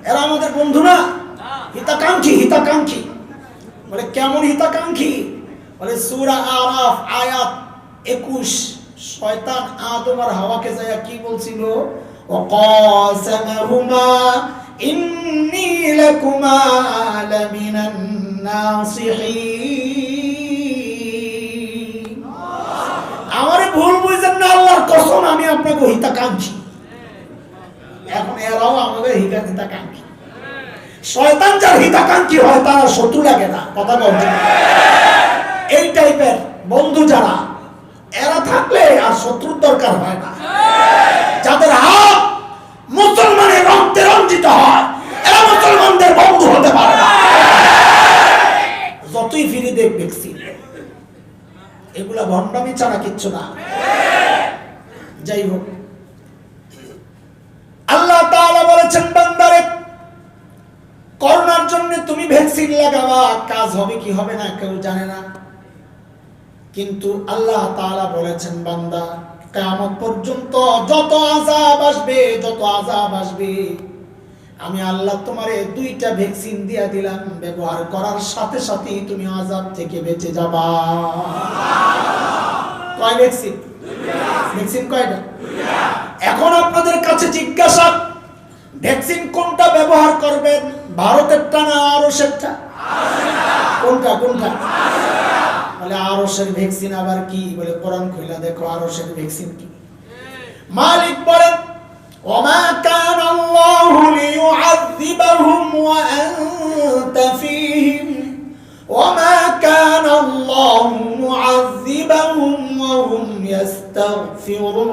এরা আমাদের বন্ধু না, হিতাকাঙ্ক্ষী। হিতাকাঙ্ক্ষী বলে কেমন হিতাকাঙ্ক্ষী? বলে সূরা আরাফ আয়াত 21, শয়তান আদম আর হাওয়াকে যায় কি বলছিল? ওয়াকাসামাহুমা ইন্নী লাকুমা লামিনান নাসিহিন। আমারে ভুল বুঝেন না, আল্লাহর কসম আমি আপনাকে হিতাকাঙ্ক্ষী। এখন এরাও আমাদের হিতাকাঙ্ক্ষী। শয়তান যার হিতাকাঙ্ক্ষী হয় তারা শত্রু লাগে না। কথা বলছেন? এই টাইপের বন্ধু যারা, এরা থাকলে আর শত্রুর দরকার হয় না। যাদের হাত মুসলমানের রক্তে রঞ্জিত হয়, এরা মুসলমানদের বন্ধু হতে পারে না। যতই ফিরে দেখ ভ্যাকসিন, এগুলা ভণ্ডামি ছাড়া কিচ্ছু না। যাই হোক, আল্লাহ তাআলা বলেছেন, বান্দারে করোনার জন্য তুমি ভ্যাকসিন লাগাবা, কাজ হবে কি হবে না কেউ জানে না। কিন্তু আল্লাহ তাআলা বলেছেন, বান্দা কিয়ামত পর্যন্ত যত আযাব আসবে, আমি আল্লাহ তোমারে 2টা ভ্যাকসিন দিয়া দিলাম, ব্যবহার করার সাথে সাথেই তুমি আযাব থেকে বেঁচে যাবা। কয় ভ্যাকসিন? ভ্যাকসিন কয়টা? এখন আপনাদের কাছে জিজ্ঞাসা, ভ্যাকসিন কোনটা ব্যবহার করবেন? ভারতেরটা না আরশেরটা? কোনটা? বলে আরশের ভ্যাকসিন আবার কি? বলে কোরআন খুলে দেখো আরশের ভ্যাকসিন কি। মালিক বলেন, ওমা কানা আল্লাহু লিয়ুআযিবাহুম ওয়া আনতা ফীহিম ওমা কানা আল্লাহু মুআযিবাহুম ওয়া হুম ইস্তাগফিরুন।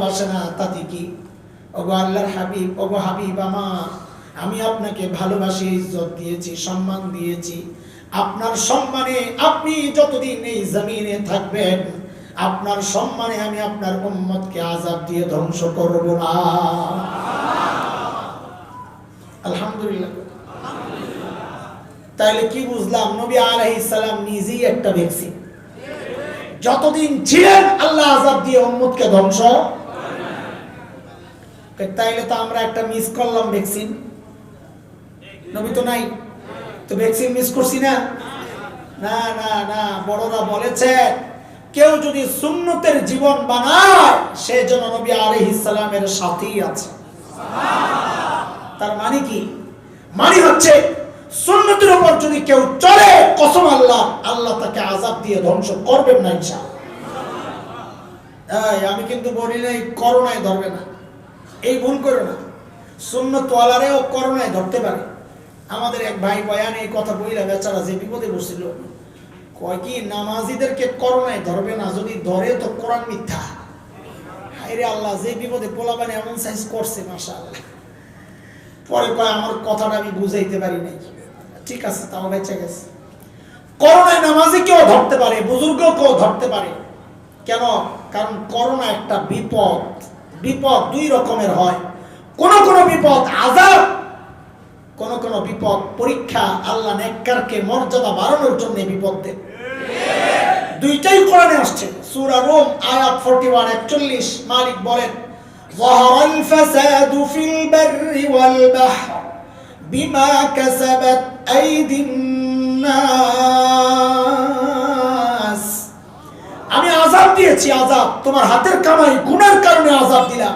ভালোবাসে না তাতে কি? ওগো আল্লাহর হাবিব, ওগো হাবিব আমার, আমি আপনাকে ভালোবাসি, ইজ্জত দিয়েছি, সম্মান দিয়েছি। আপনার সম্মানে আপনি যতদিন এই জমিনে থাকবেন, আপনার সম্মানে আমি আপনার উম্মতকে আযাব দিয়ে ধ্বংস করব না। আলহামদুলিল্লাহ। তাহলে কি বুঝলাম? নবী আলাইহিস সালাম নিজেই একটা ভ্যাকসিন। যতদিন ছিলেন আল্লাহ আযাব দিয়ে উম্মতকে ধ্বংস। তাইলে তো আমরা একটা মিস করলাম ভ্যাকসিন। নবী তো নাই, তো ভ্যাকসিন মিস করছি না? না না না, বড়রা বলেছে কেউ যদি সুন্নতের জীবন বানায় সে যেন নবী আলাইহিস সালামের সাথেই আছে। তার মানে কি? মানে হচ্ছে সুন্নতের উপর যদি কেউ চলে, কসম আল্লাহ, আল্লাহ তাকে আযাব দিয়ে ধ্বংস করবেন না ইনশাআল্লাহ। আমি কিন্তু বলি নাই করোনায় ধরবে না, এই ভুল করো না। সুন্নত ওয়ালারেও করোনায় ধরতে পারে। আমাদের এক ভাই বয়ানে এই কথা বইলা বেচারা যে বিপদে বসছিল, কয় কি নামাজিদেরকে করোনায় ধরবে না, যদি ধরে তো কোরআন মিথ্যা। হায়রে আল্লাহ, যে বিপদে পোলাপানে এমন সাইজ করছে মাশাআল্লাহ। পরে কয় আমার কথাটা আমি বুঝাইতে পারি নাই। ঠিক আছে, তাও বেঁচে গেছে। করোনায় নামাজি কেউ ধরতে পারে, বুজুর্গ কেউ ধরতে পারে। কেন? কারণ করোনা একটা বিপদ। বিপদ দুই রকমের হয়, কোন কোন বিপদ আযাব, কোন কোন বিপদ পরীক্ষা। আল্লাহ নেককারকে মর্যাদা বাড়ানোর জন্য বিপদ দেন। দুইটাই কোরআনে আসছে। সূরা রুম আয়াত 41-41 মালিক বলেন, যাহারাল ফাসাদু ফিল বাররি ওয়াল বাহর বিমা কাসাবাত আইদিন নাস। আমি আযাব দিয়েছি, আযাব তোমার হাতের কামাই গুনার কারণে আযাব দিলাম।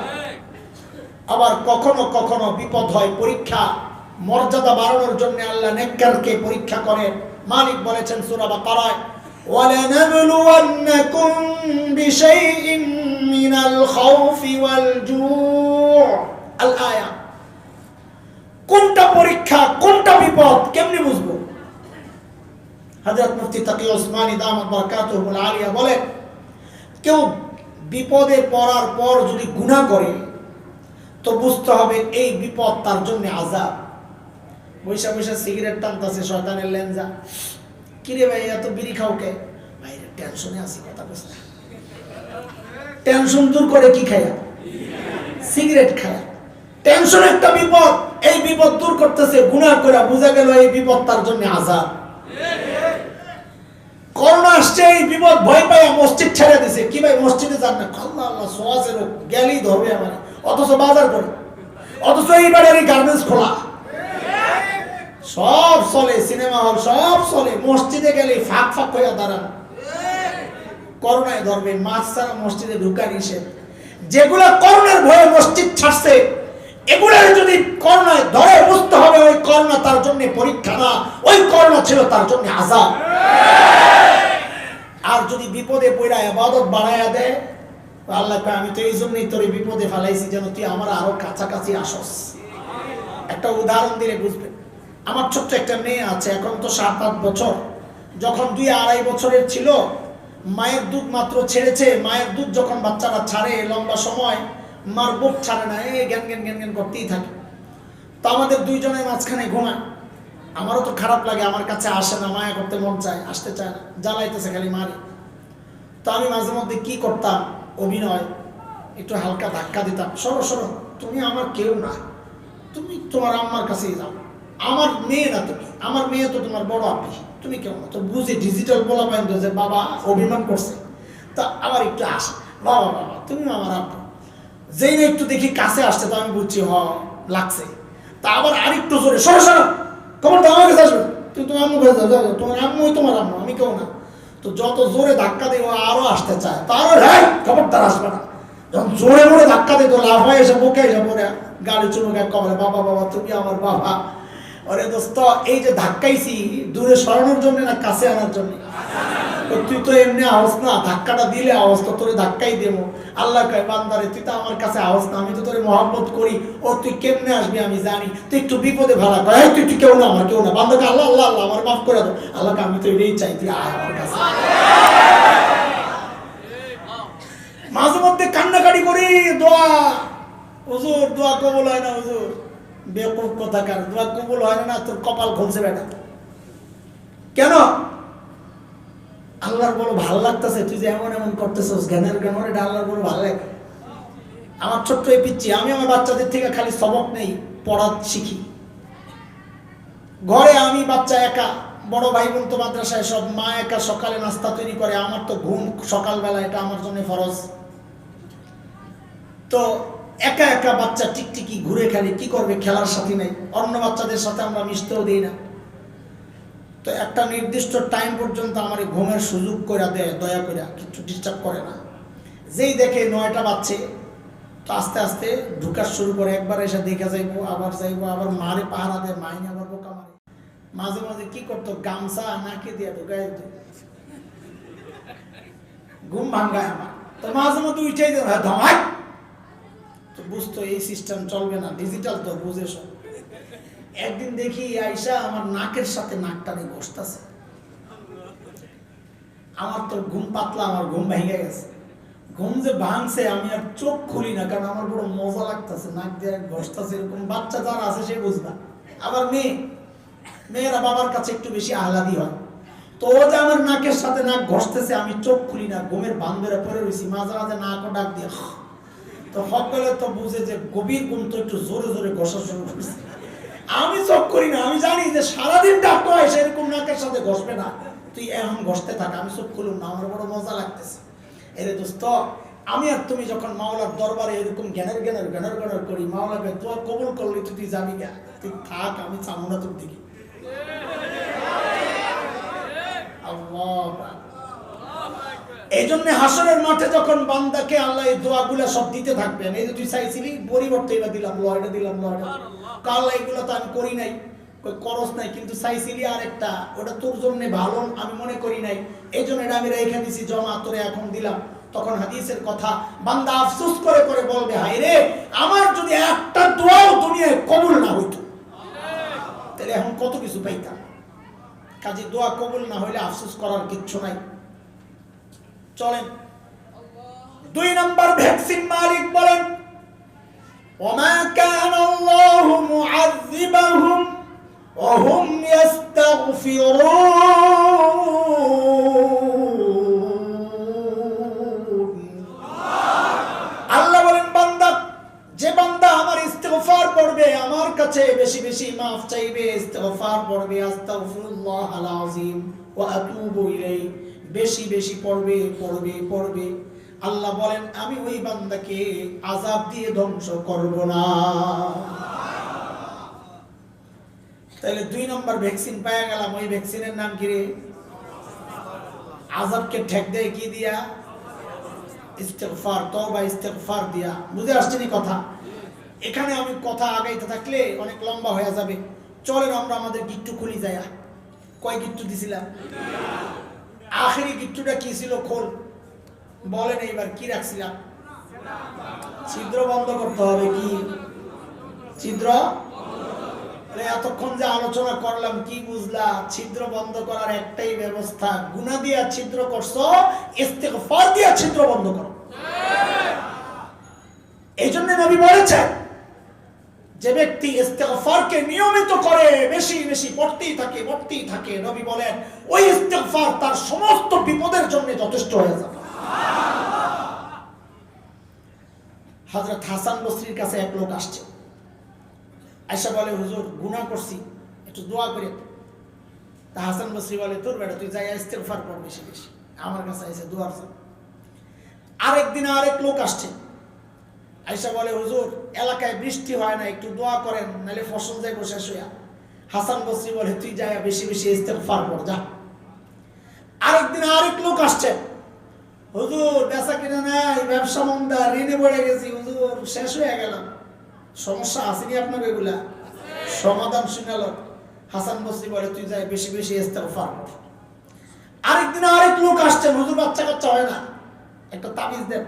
আবার কখনো কখনো বিপদ হয় পরীক্ষা, মর্যাদা বাড়ানোর জন্য আল্লাহ নেককারকে পরীক্ষা করেন। মালিক বলেছেন সূরা বাকারায়, ওয়ালানাবলুওয়ান্নাকুম বিশাইইন মিনাল খাউফি ওয়াল জু'। আল আয়া। কোনটা পরীক্ষা, কোনটা বিপদ কেমনে বুঝবো? হযরত মুফতি তাকি ওসমানী দামাত বারাকাতুহুল আলিয়া বলেন, কেউ বিপদে পড়ার পর যদি গুনাহ করে তো বুঝতে হবে এই বিপদ তার জন্য আযাব। বৈশা বৈশা সিগারেট টানতাছে শয়তানের লেঞ্জা। কিরে ভাই এত বিড়ি খাও কে? ভাই টেনশনে আছি, কথা বলছ না। টেনশন দূর করে কি খায়া? সিগারেট খায়া। টেনশন একটা বিপদ, এই বিপদ দূর করতেছে গুনাহ করে, বুঝা গেল এই বিপদ তার জন্য আযাব। করোনা আসছে, এই বিপদ ভয় পায় মসজিদ ছেড়ে দিছে। কি ভাই মসজিদে যান না? আল্লাহ আল্লাহ সোয়াজের গেলেই ধরবে আমার, অথচ বাজার করে, অথচ এই বাড়ির গার্মেন্টস খোলা, সব চলে, সিনেমা হল সব চলে, মসজিদে গেলে ফাঁক ফাঁক হইয়া দাঁড়ান। করোনায় ধরবে, মাছ ছাড়া মসজিদে ঢুকা নিষেধ। যেগুলা করোনার ভয়ে মসজিদ ছাড়ছে, এগুলা যদি করোনায় ধরে বুঝতে হবে ওই করোনা তার জন্য পরীক্ষা না, ওই করোনা ছিল তার জন্য আযাব। আর যদি বিপদে পড়া ইবাদত বাড়ায়া দেয়, আল্লাহ কয় আমি তো এই জন্যই তোর বিপদে ফেলাইছি যেন তুই আমার আরো কাছাকাছি আসস। একটা উদাহরণ দিলে বুঝবেন। আমার ছোট্ট একটা মেয়ে আছে, এখন তো 7-8 বছর। যখন 2-2.5 বছরের ছিল, মায়ের দুধ মাত্র ছেড়েছে। মায়ের দুধ যখন বাচ্চারা ছাড়ে লম্বা সময়, মার বুক ছাড়ে না, এই জ্ঞান জ্ঞান জ্ঞান জ্ঞান করতেই থাকে। তো আমাদের দুইজনের মাঝখানে ঘুমায়। আমারও তো খারাপ লাগে, আমার কাছে আসে না, মায়া করতে মন চায়, আসতে চায় না, জ্বালাইতেছে খালি মারে। তো আমি মাঝে মধ্যে কি করতাম, অভিনয় একটু হালকা ধাক্কা দিতাম, সরো সরো, তুমি আমার কেউ না, তুমি তোমার আম্মার কাছেই যাও, আমার মেয়ে না তুমি, আমার মেয়ে তো তোমার বড় আপনি, তুমি কেউ না। তো বুঝে ডিজিটাল বলা পাইতো যে বাবা অভিমান করছে, তা আবার একটু আসে, বাবা বাবা তুমি আমার আব্বু। যেই না একটু দেখি কাছে আসছে, তো আমি বুঝছি লাগছে। তা আবার আরেকটু জোরে, সরো সরো, খবর তো আমার কাছে আসবে, তুই তোমার আম্মু কাছে যাও, তোমার আম্মুই তোমার আম্মু, আমি কেউ না। তো যত জোরে ধাক্কা দেয় ও আরো আসতে চায়, তো আরো খবরদার আসবে না। যখন জোরে জোরে ধাক্কা দেয় তো লাভ হয়, এসে বুকে এসে পড়ে গাড়ি চুমুক এক কবলে, বাবা বাবা তুমি আমার বাবা। আরে দোস্ত, এই যে ধাক্কাইছি দূরে সরানোর জন্য না কাছে আনার জন্য? তুই তো এমনি আওয়াজ না, ধাক্কাটা দিলে আওয়াজ তো তোরে ধাক্কাই দেবো। আল্লাহ কয় বান্দারে তুই তো আমার কাছে আওয়াজ না, আমি তো তোরে মহব্বত করি, ও তুই কেমনে আসবি আমি জানি, তুই একটু বিপদে ভাড়া কয়, তুই তুই কেউ না আমার কেউ না। বান্দাকে আল্লাহ আল্লাহ আল্লাহ আমার মাফ করে দাও। আল্লাহকে আমি তো এটাই চাই, তুই আয় আমার কাছে। মাঝে মধ্যে কান্নাকাটি করি, দোয়া হুজুর দোয়া কবুল হয় না, হুজুর বেকুব কথাকার, দোয়া কবুল হয় না, তোর কপাল খুলছে বেটা। কেন? আল্লাহর বড় ভালো লাগতেছে, তুই যে এমন এমন করতেছিস, জ্ঞানের জ্ঞান, এটা আল্লাহর বড় ভালো লাগে। আমার ছোট্ট এই পিচ্ছি, আমি আমার বাচ্চাদের থেকে খালি সবক নেই, পড়া শিখি। ঘরে আমি বাচ্চা একা, বড় ভাই বোন তো মাদ্রাসায় সব, মা একা সকালে নাস্তা তৈরি করে, আমার তো ঘুম সকালবেলা, এটা আমার জন্য ফরজ। তো একা একা বাচ্চা টিকটিকি ঘুরে খেলে, কি করবে, খেলার সাথী নাই, অন্য বাচ্চাদের সাথে আমরা মিশতেও দিই না। তো একটা নির্দিষ্ট টাইম পর্যন্ত আমার ঘুমের সুযোগ করে দেয়, দয়া করে, কিছু ডিস্টার্ব করে না। যেই দেখে 9টা বাজছে, তো আস্তে আস্তে ঢুকার শুরু করে, একবার এসে দেখে যাইবো, আবার যাইবো, আবার মারে পাহারা দেয়, মাইনে আবার বোকা মারে। মাঝে মাঝে কি করতো, গামছা নাকে দিয়ে ঢুকাই দিত, ঘুম ভাঙ্গায় আমার। তো মাঝে মধ্যে উঠেই দেয়, ধমাই। তো বুঝতো এই সিস্টেম চলবে না, ডিজিটাল তো বুঝে সব। একদিন দেখি আয়সা আমার নাকের সাথে নাকটানে ঘষতেছে। আমার তো ঘুম পাতলা, আমার ঘুম ভেঙে গেছে। ঘুম যে ভাঙছে, আমি আর চোখ খুলি না, কারণ আমার বড় মজা লাগতেছে, নাক দিয়ে ঘষতেছে। এরকম বাচ্চা যারা আছে সে বুঝবা। আবার মেয়েরা বাবার কাছে একটু বেশি আহ্লাদি হয়। তো ও যে আমার নাকের সাথে নাক ঘষতেছে, আমি চোখ খুলি না, ঘুমের বান্ধরে পড়ে রয়েছি, মাঝে মাঝে নাকও ডাক দিয়ে। তো সকলে তো বুঝে যে গভীর ঘুম, তো একটু জোরে জোরে ঘষা শুরু করছে। আমি চোখ করি না, আমি জানি যে সারাদিন ডাক্তার হয় সেরকম নাকের সাথে ঘষবে না, তুই এখন ঘষতে থাক। আমি চোখ খুলুম না, আমার বড় মজা লাগতেছে। এরে দোস্ত, আমি আর তুমি যখন মাওলার দরবারে এরকম জ্ঞানের জ্ঞানের জ্ঞানের জ্ঞানের করি, মাওলাকে তোর কবুল করলি, তুই যাবি গা, তুই থাক, আমি চামু না তোর দিকে। এই জন্য হাসরের মাঠে যখন বান্দাকে আল্লাহ এই দোয়াগুলা সব দিতে থাকবেন, এই যে তুই চাইছিলি পরিবর্তে এবার দিলাম, লয়টা দিলাম, লয়টা কাল্লা, এগুলো তো আমি করি নাই, করস নাই, কিন্তু চাইছিলি আরেকটা, ওটা তোর জন্য ভালো আমি মনে করি নাই, এই জন্য এটা আমি রেখে দিছি জমা, তোরে এখন দিলাম। তখন হাদিসের কথা, বান্দা আফসোস করে করে বলবে, হায় রে, আমার যদি একটা দোয়াও দুনিয়ায় কবুল না হইতো, তাহলে এখন কত কিছু পাইতাম। কাজে দোয়া কবুল না হইলে আফসোস করার কিচ্ছু নাই। চলেন 2 নম্বর ভ্যাকসিন মালিক বলেন, ওমা কানা আল্লাহু মুআযযিবাহুম ওয়া হুম ইস্তাগফিরুন। আল্লাহ বলেন, বান্দা, যে বান্দা আমার ইস্তিগফার পড়বে, আমার কাছে বেশি বেশি মাফ চাইবে, ইস্তিগফার পড়বে, আস্তাগফিরুল্লাহাল আযীম ওয়া আতুবু ইলাইহি, বেশি বেশি পড়বে পড়বে পড়বে, আল্লাহ বলেন আমি ওই বান্দাকে আযাব দিয়ে ধ্বংস করব না। তাহলে 2 নম্বর ভ্যাকসিন পেয়ে গেলাম। ওই ভ্যাকসিনের নাম কি রে? আযাবকে ঠেক দেয় কি দিয়া? ইস্তিগফার, তওবা, ইস্তিগফার দিয়া। বুঝে আসছেন কথা? এখানে আমি কথা আগাইতে থাকলে অনেক লম্বা হয়ে যাবে। চলেন আমরা আমাদের গিট্টু খুলি যায়া। কয় গিট্টু দিছিলাম? আখেরি গিট্টুটা কি ছিল? খোল বলেন এইবার, কি রাখছিলাম? ছিদ্র বন্ধ করতে হবে। কি ছিদ্র? এতক্ষণ যে আলোচনা করলাম, কি বুঝলা? ছিদ্র বন্ধ করার একটাই ব্যবস্থা, গুনাহ দিয়া ছিদ্র করছো, ইস্তিগফার দিয়া ছিদ্র বন্ধ করো। এই জন্য নবী বলেছেন, যে ব্যক্তি ইস্তিগফারকে নিয়মিত করে, বেশি বেশি পড়তেই থাকে, নবী বলেন ওই ইস্তিগফার তার সমস্ত বিপদের জন্য যথেষ্ট হয়ে যাবে। হযরত হাসান বসরির কাছে এক লোক আসছে, আয়েশা বলে, হুজুর গুনাহ করছি, একটু দোয়া করে। তা হাসান বসরি বলে, তোর বেটা, তুই যাই ইস্তিগফার পড় বেশি বেশি, আমার কাছে এসে দোয়ার জন্য। আরেকদিন আরেক লোক আসছে, আয়েশা বলে, হুজুর এলাকায় বৃষ্টি হয় না, একটু দোয়া করেন, নাহলে ফসল যাইব শেষ হইয়া। হাসান বসরি বলে, তুই যাই বেশি বেশি ইস্তিগফার পড় যা। আরেকদিন আরেক লোক আসছে, হুজুর বেচা কিনা নাই, ব্যবসা মন্দা, ঋণে পড়ে গেছি, হুজুর শেষ হয়ে গেলাম। সমস্যা আসেনি আপনার? এগুলা সমাধান শুনাল। হাসান বসরি বলে, তুই যাই বেশি বেশি ইস্তিগফার পড়। আরেকদিন আরেক লোক আসছেন, হুজুর বাচ্চা কাচ্চা হয় না, একটা তাবিজ দেন।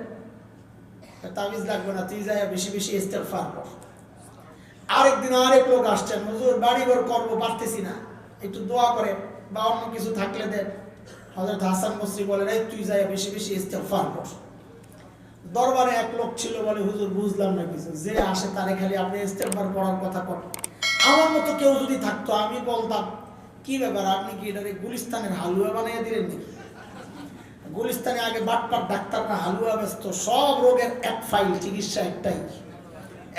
তাবিজ লাগবে না, তুই যাই বেশি বেশি ইস্তিগফার পড়। আরেকদিন আরেক লোক আসছেন, হুজুর বাড়ি ঘর করবো, পারতেছি না, একটু দোয়া করেন, বা অন্য কিছু থাকলে দেন। হযরত হাসান বসরি বলেন, এই তুই যাই বেশি বেশি ইস্তিগফার পড়। দরবারে এক লোক ছিল, বলে হুজুর বুঝলাম না কিছু, যে আসে তারে খালি আপনি ইস্তেগফার পড়ার কথা করেন। আমার মতো কেউ যদি থাকতো আমি বলতাম কি ব্যাপার, আপনি কি এটারে গুলিস্তানের হালুয়া বানিয়ে দিলেন নাকি? গুলিস্তানে আগে বাটপাট ডাক্তাররা হালুয়া ব্যস্ত, সব রোগের এক ফাইল, চিকিৎসা একটাই,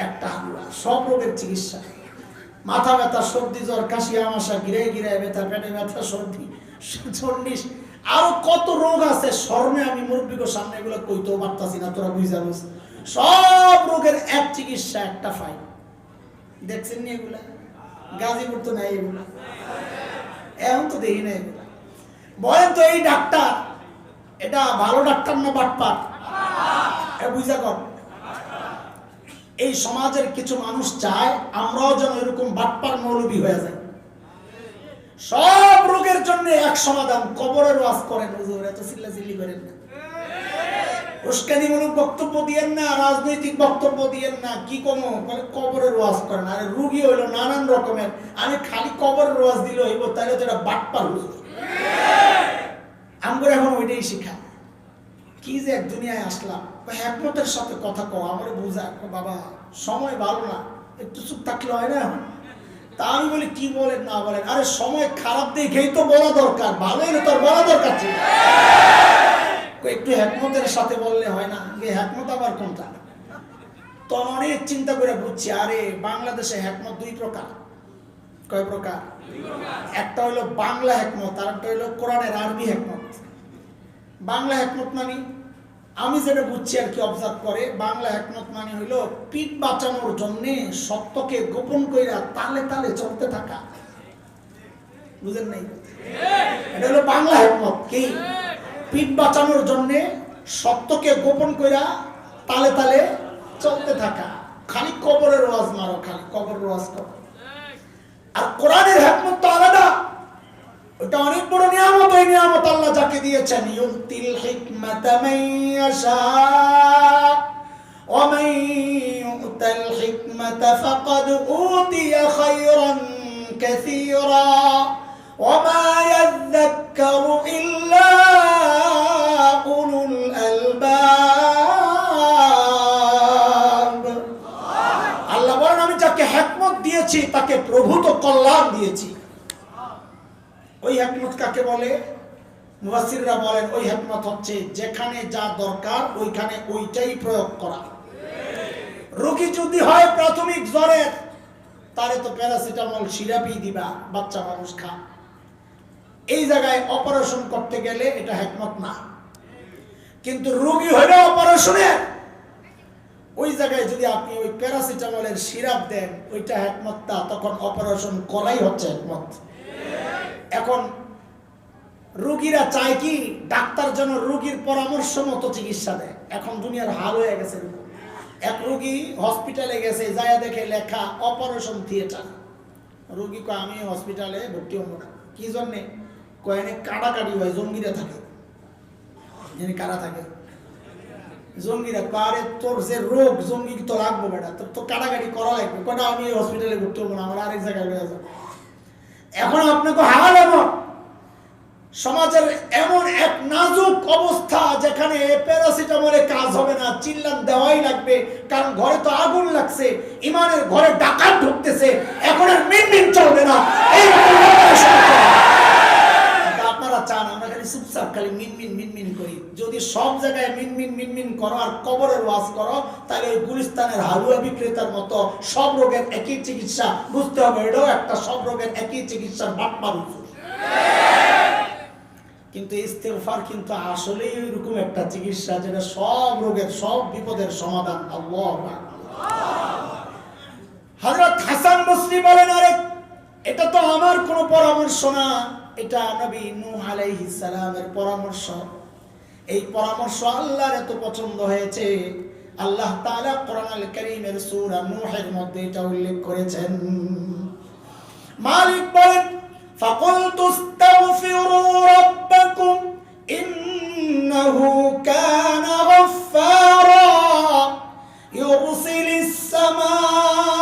একটা হালুয়া, সব রোগের চিকিৎসা। মাথা ব্যথা, সর্দি, জ্বর, কাশি, আমাশা, গিরে গিরে ব্যথা, পেটে ব্যথা, সর্দি, জন্ডিস, আরো কত রোগ আছে শর্মে আমি মুরব্বীর সামনে এগুলো কইতেও পারতাছি না, তোরা বুঝাবো। সব রোগের এক চিকিৎসা, একটা ফাইল। দেখছেন নি এগুলা? গাজীপুর তো নাই এগুলা, এখন তো দেখি না এগুলা। বলেন তো এই ডাক্তার এটা ভালো ডাক্তার না বাটপার? বুঝা কর। এই সমাজের কিছু মানুষ চায় আমরাও যেন এরকম বাটপার মৌলবী হয়ে যায়। সব রোগের জন্য এক সমাধান, কবরের ওয়াজ করেন হুজুর, এত চিল্লাচিল্লি করেন না, উস্কানিমূলক বক্তব্য দিয়েন না, রাজনৈতিক বক্তব্য দিয়েন না, কি কমো বলে কবরের ওয়াজ করেন। আরে রুগী হইলো নানান রকমের, আমি খালি কবরের ওয়াজ দিলে হইব, তাহলে তো এটা বাটপার হুজুর। আমরা এখন ওইটাই শিখা। কি যে এক দুনিয়ায় আসলাম, একমতের সাথে কথা কও, আমার বুঝা বাবা সময় ভালো না, একটু চুপ থাকলে হয় না। তা আমি বলি কি বলেন না বলেন, আরে সময় খারাপ দেখেই তো বলা দরকার, ভালো হলে তোর বলা দরকার ছিল, একটু একমতের সাথে বললে হয় না? একমত আবার কোনটা? তো অনেক চিন্তা করে বুঝছি, আরে বাংলাদেশে একমত দুই প্রকার। কয় প্রকার? একটা হইলো বাংলা একমত, আর একটা হইলো কোরআনের আরবি একমত। বাংলা একমত মানে আমি যেটা বুঝছি আর কি, অবজার্ভ করে, বাংলা একমত মানে হইলো পিঠ বাঁচানোর জন্য সত্যকে গোপন কইরা তালে তালে চলতে থাকা। বুঝেন নাই? এটা হলো বাংলা একমত। কি? পিঠ বাঁচানোর জন্য সত্যকে গোপন কইরা তালে তালে চলতে থাকা, খালি কবরের ওয়াজ মারো, খালি কবরের ওয়াজ করো। আর কোরআনের হিকমত তো আলাদা, ওটা অনেক বড় নিয়ামত। এই নিয়ামত আল্লাহ যাকে দিয়েছেন, ইউতিল হিকমাতা মান ইয়াশা ওয়া মান ইউতাল হিকমাতা ফাকাদ উতিয়া খায়রান কাসীরা ওয়া মা ইয়াযাক্কারু ইল্লা উলুল আলবাব। আল্লাহ বলেন আমি যাকে হিকমত দিয়েছি তাকে প্রভূত কল্যাণ দিয়েছি। ওই হিকমত কাকে বলে? মুফাসসিররা বলেন ওই হিকমত হচ্ছে যেখানে যা দরকার ওইখানে ওইটাই প্রয়োগ করা। রোগী যদি হয় প্রাথমিক জ্বরের, তারে তো প্যারাসিটামল সিরাপই দিবা, বাচ্চা মানুষ খা। এই জায়গায় অপারেশন করতে গেলে এটা হিকমত না। কিন্তু রোগী হইলে অপারেশনের, ওই জায়গায় যদি আপনি ওই প্যারাসিটামলের সিরাপ দেন, ওইটা হিকমত না, তখন অপারেশন করাই হচ্ছে হিকমত। এখন রোগীরা চায় কি ডাক্তার যেন রোগীর পরামর্শ মতো চিকিৎসা দেয়। এখন দুনিয়ার হাল হয়ে গেছে। এক রোগী হসপিটালে গেছে, যায় দেখে লেখা অপারেশন থিয়েটার। রোগী কয় আমি হসপিটালে ভর্তি হবো না। কি জন্যে? কয়েনে কাটাকাটি হয়, জঙ্গিরা থাকে। যিনি কারা থাকে? জঙ্গিরা। আরে তোর যে রোগ, জঙ্গি তো লাগবো বেটা, তোর তো কাটাকাটি করা লাগবে। কটা আমি হসপিটালে ভর্তি হবো না, আমার আরেক জায়গায় রয়ে যাবো। এখন আপনাকে হাল এমন, সমাজের এমন এক নাজুক অবস্থা যেখানে প্যারাসিটামলে কাজ হবে না, চিল্লান দেওয়াই লাগবে, কারণ ঘরে তো আগুন লাগছে, ইমানের ঘরে ডাকাত ঢুকতেছে, এখন আর মিনমিন চলবে না। আপনারা চান আমরা খালি চুপচাপ খালি মিনমিন মিনমিন করি? যদি সব জায়গায় মিনমিন মিনমিন করো আর কবরের ওয়াজ করো, তাহলে ওই গুলিস্তানের হালুয়া বিক্রেতার মতো সব রোগের একই চিকিৎসা। বুঝতে হবে এটাও একটা সব রোগের একই চিকিৎসার বাটপার হুজুর। কিন্তু ইস্তেগফার কিন্তু আসলেই ওইরকম একটা চিকিৎসা যেটা সব রোগের, সব বিপদের সমাধান। আল্লাহু আকবার। হযরত হাসান বসরি বলেন, আরে এটা তো আমার কোনো পরামর্শ না, এটা নবী নূহ আলাইহিস সালামের পরামর্শ। এই পরামর্শ আল্লাহর এত পছন্দ হয়েছে, আল্লাহ তাআলা কোরআনুল কারীমের সূরা নূহের মধ্যে এটা উল্লেখ করেছেন। মালিক বলেন, فَقُلْتُ اسْتَغْفِرُوا رَبَّكُمْ إِنَّهُ كَانَ غَفَّارًا يُرْسِلِ السَّمَاءَ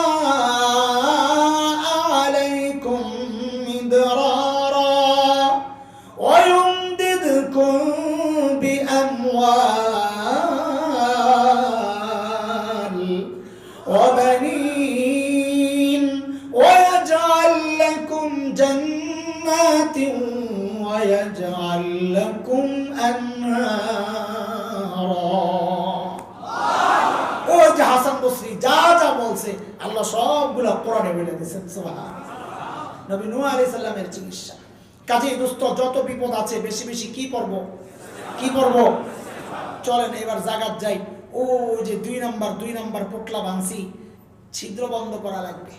عَلَيْكُمْ مِدْرَارًا وَيُمْدِدْكُمْ بِأَمْوَالٍ وبنين ويجعل لكم جنات ويجعل لكم أنهارا ওই যে হাসান বসরি যা যা বলছে আল্লাহ সবগুলা কোরআনে বলে দিয়েছেন সুবহানাল্লাহ। নবী নূহ আলাইহিস সালামের চিকিৎসা। কাজেই দোস্ত যত বিপদ আছে বেশি বেশি কি পড়ব? চলেন এবার জাগাত যাই। ওই যে দুই নাম্বার পোটলা ভাঙছি, ছিদ্র বন্ধ করা লাগবে।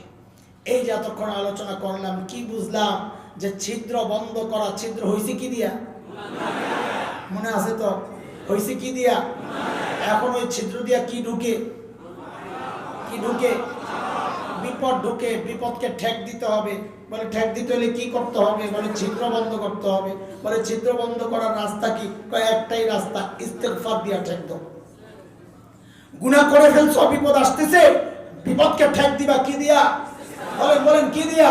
এই যে এতক্ষণ আলোচনা করলাম, কি বুঝলাম? যে ছিদ্র বন্ধ করা, ছিদ্র হয়েছে কি দিয়া? মনে আছে তো? হয়েছে কি দিয়া? এখন ওই ছিদ্র দিয়া কি ঢুকে? বিপদ ঢুকে। বিপদকে ঠেক দিতে হবে। বলে ঠেক দিতে হলে কি করতে হবে? বলে ছিদ্র বন্ধ করতে হবে। বলে ছিদ্র বন্ধ করার রাস্তা কি? একটাই রাস্তা, ইস্তেগফার দিয়া ঠেক দাও। গুনাহ করে ফেলছো, বিপদ আসতেছে, বিপদকে ঠেক দিবা কি দিয়া? বলেন কি দিয়া?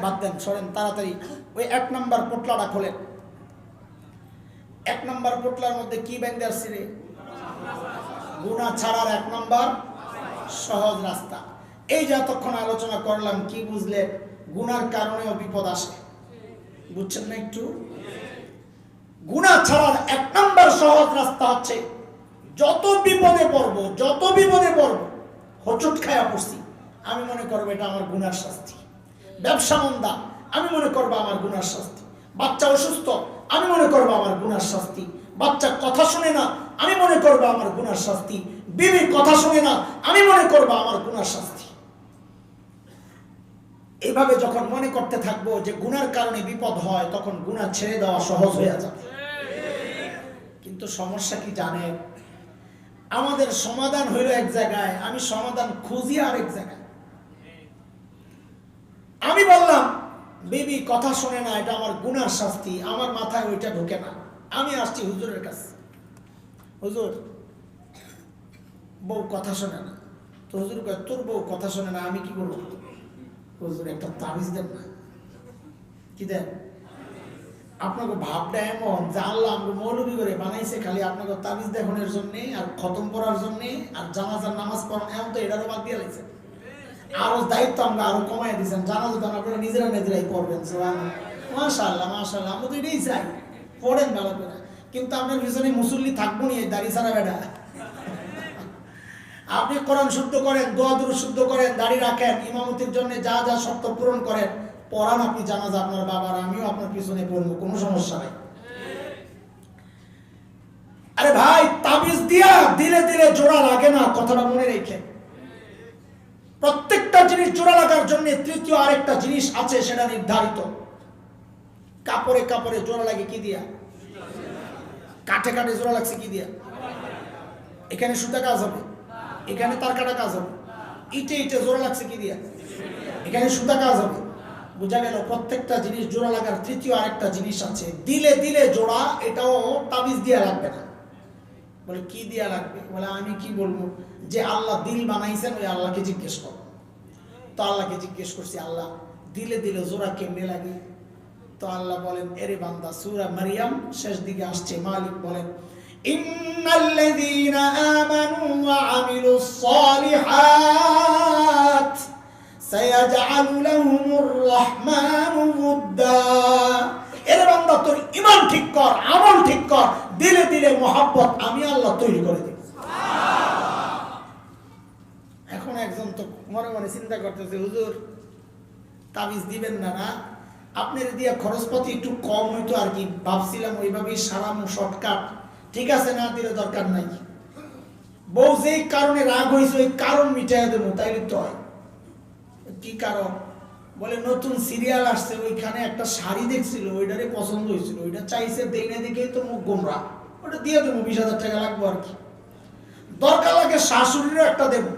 বাদ দেন, সরেন তাড়াতাড়ি। ওই 1 নাম্বার পোটলাটা খোলেন। 1 নাম্বার পোটলার মধ্যে কি বেঁধে আসছে রে? গুনাহ ছাড়ার 1 নাম্বার সহজ রাস্তা। এই যে এতক্ষণ আলোচনা করলাম, কি বুঝলেন? গুনার কারণেও বিপদ আসে, বুঝছেন না একটু? গুনাহ ছাড়ার 1 নাম্বার সহজ রাস্তা হচ্ছে, যত বিপদে পড়বো হোঁচট খায়া পড়ছি, আমি মনে করবো এটা আমার গুনার শাস্তি। ব্যবসা মন্দা, আমি মনে করবো আমার গুনার শাস্তি। বাচ্চা অসুস্থ, আমি মনে করবো আমার গুনার শাস্তি। বাচ্চা কথা শুনে না, আমি মনে করবো আমার গুনার শাস্তি। বিবি কথা শুনে না, আমি মনে করবো আমার গুনার শাস্তি। এইভাবে যখন মনে করতে থাকবো যে গুনার কারণে বিপদ হয়, তখন গুনাহ ছেড়ে দেওয়া সহজ হয়ে যাবে। কিন্তু সমস্যা কি জানেন? আমাদের সমাধান হইল এক জায়গায়, আমি সমাধান খুঁজি আরেক জায়গায়। আমি বললাম বেবি কথা শোনে না, এটা আমার গুনার শাস্তি, আমার মাথায় ওইটা ঢোকে না। আমি আসছি হুজুরের কাছে, হুজুর বউ কথা শোনে না। তো হুজুর কয় তোর বউ কথা শোনে না, আমি কি করবো? হুজুর একটা তাবিজ দেন না। কি দেন? আপনাকে ভাবটা এমন যে আল্লাহ আমাকে মৌলবী করে বানাইছে খালি আপনাকে তাবিজ দেখানোর জন্য আর খতম পড়ার জন্য আর জানাজার নামাজ পড়ান, এমন তো এটারও বাদ দিয়ে লাগছে। আরো দায়িত্ব আমরা আরো কমাই দিয়েছেন, জানাজা তো আপনারা নিজেরাই পড়বেন। মাশাআল্লাহ মাশাআল্লাহ, আমরা তো এটাই চাই, পড়েন ভালো করে। কিন্তু আপনার পিছনে মুসল্লি থাকবো নি, দাড়ি ছাড়া বেটা। আপনি কোরআন শুদ্ধ করেন, দোয়া দুরূদ শুদ্ধ করেন, দাড়ি রাখেন, ইমামতির জন্য যা যা শর্ত পূরণ করেন, পড়ান আপনি জানাজা আপনার বাবার, আমিও আপনার পিছনে পড়বো, কোনো সমস্যা নাই। আরে ভাই, তাবিজ দিয়া দিলে দিলে জোড়া লাগে না, কথাটা মনে রেখেন। প্রত্যেকটা জিনিস জোড়া লাগার জন্য তৃতীয় আরেকটা জিনিস আছে, সেটা নির্ধারিত। কাপড়ে কাপড়ে জোড়া লাগে কি দিয়া? কাঠে কাঠে জোড়া লাগছে কি দিয়া? এখানে সুতা কাজ হবে, এখানে তার কাটা কাজ হবে। ইটে ইটে জোড়া লাগছে কি দিয়া? এখানে সুতা কাজ হবে। বোঝা গেল প্রত্যেকটা জিনিস জোড়া লাগার তৃতীয় আরেকটা জিনিস আছে, দিলে দিলে জোড়া। এটাও তাবিজ দিয়া লাগবে না। বলে কি দিয়া লাগবে? বলে আমি কি বলবো, যে আল্লাহ দিল বানাইছেন ওই আল্লাহকে জিজ্ঞেস কর। তো আল্লাহকে জিজ্ঞেস করছি, আল্লাহ দিলে দিলে জোড়া কেমনে লাগে? তো আল্লাহ বলেন, এরে বান্দা, সূরা মারিয়াম শেষ দিকে আসছে, মালিক বলেন ইন্নাল্লাযীনা আমানু ওয়া আমিলুস সালিহাত সায়াজআলু লাহুমুর রাহমানু উদ্দা। এরে বান্দা, তোর ঈমান ঠিক কর, আমল ঠিক কর, দিলে দিলে মোহাব্বত আমি আল্লাহ তৈরি করে দেব। এখন একজন তো মনে মনে চিন্তা করতেছে, হুজুর তাবিজ দিবেন না? না, আপনার দিয়ে খরচপাতি একটু কম হইতো আর কি, ভাবছিলাম ওইভাবেই সারামো, শর্টকাট। ঠিক আছে, না দিলে দরকার নাই। বউ যেই কারণে রাগ হয়েছে ওই কারণ মিটাই দেবো, তাইলে তো হয়। কি কারণ? বলে নতুন সিরিয়াল আসছে, ওইখানে একটা শাড়ি দেখছিল, ওইটারে পছন্দ হয়েছিল, ওইটা চাইছে, দেই না দেখেই তো মুখ গোমরা, ওটা দিয়ে দেবো, 20,000 টাকা লাগবো আর কি। দরকার লাগে শাশুড়িরও একটা দেবো,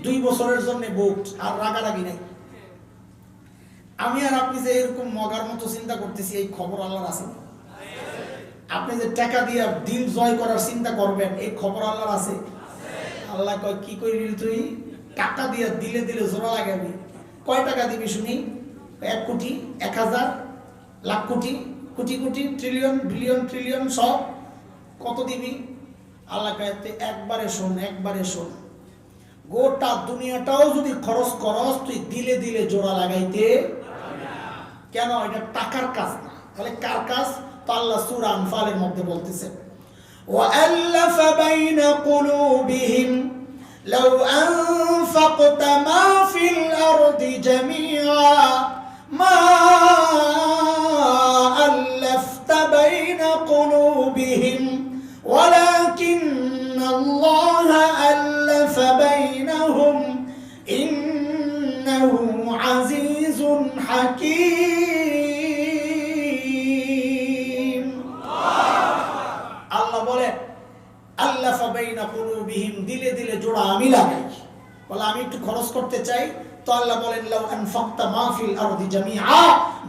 2 বছরের জন্য বউ, আর রাগারাগি নাই। আমি আর আপনি যে এরকম মগার মতো চিন্তা করতেছি, এই খবর আল্লাহর আছে। আপনি যে টাকা দিয়ে দিল জয় করার চিন্তা করবেন, এই খবর আল্লাহর আছে। আল্লাহ কয় কি করবি তুই? টাকা দিয়ে দিলে দিলে জোড়া লাগাবি। কয় টাকা দিবি শুনি? 1 কোটি, 1000, লাখ কোটি, crore crore, trillion, billion, trillion, সব কত দিবি? আল্লাহ কাছে একবারে শোন, গোটা দুনিয়াটাও যদি খরচ করস তুই দিলে দিলে জোড়া লাগাইতে কেন? এটা টাকার কাজ না। তাহলে কার কাজ? তো আল্লাহ সূরা আনফালের মধ্যে বলতেছেন وَأَلَّفَ بَيْنَ قُلُوبِهِمْ لَوْ أَنفَقْتَ مَا فِي الْأَرْضِ جَمِيعًا مَا أَلَّفْتَ بَيْنَ قُلُوبِهِمْ وَلَكِنَّ اللَّهَ أَلَّفَ بَيْنَهُمْ إِنَّهُ عَزِيزٌ حَكِيمٌ। আল্লাহ বলেন আল্লাফা বাইনা কুলুবিহিম, দিলে দিলে জোড়া আমি লাগাই। বলে আমি একটু খরচ করতে চাই, তো আল্লাহ বলেন লাউ আনফাকতা মা ফিল আরদি জামিআ,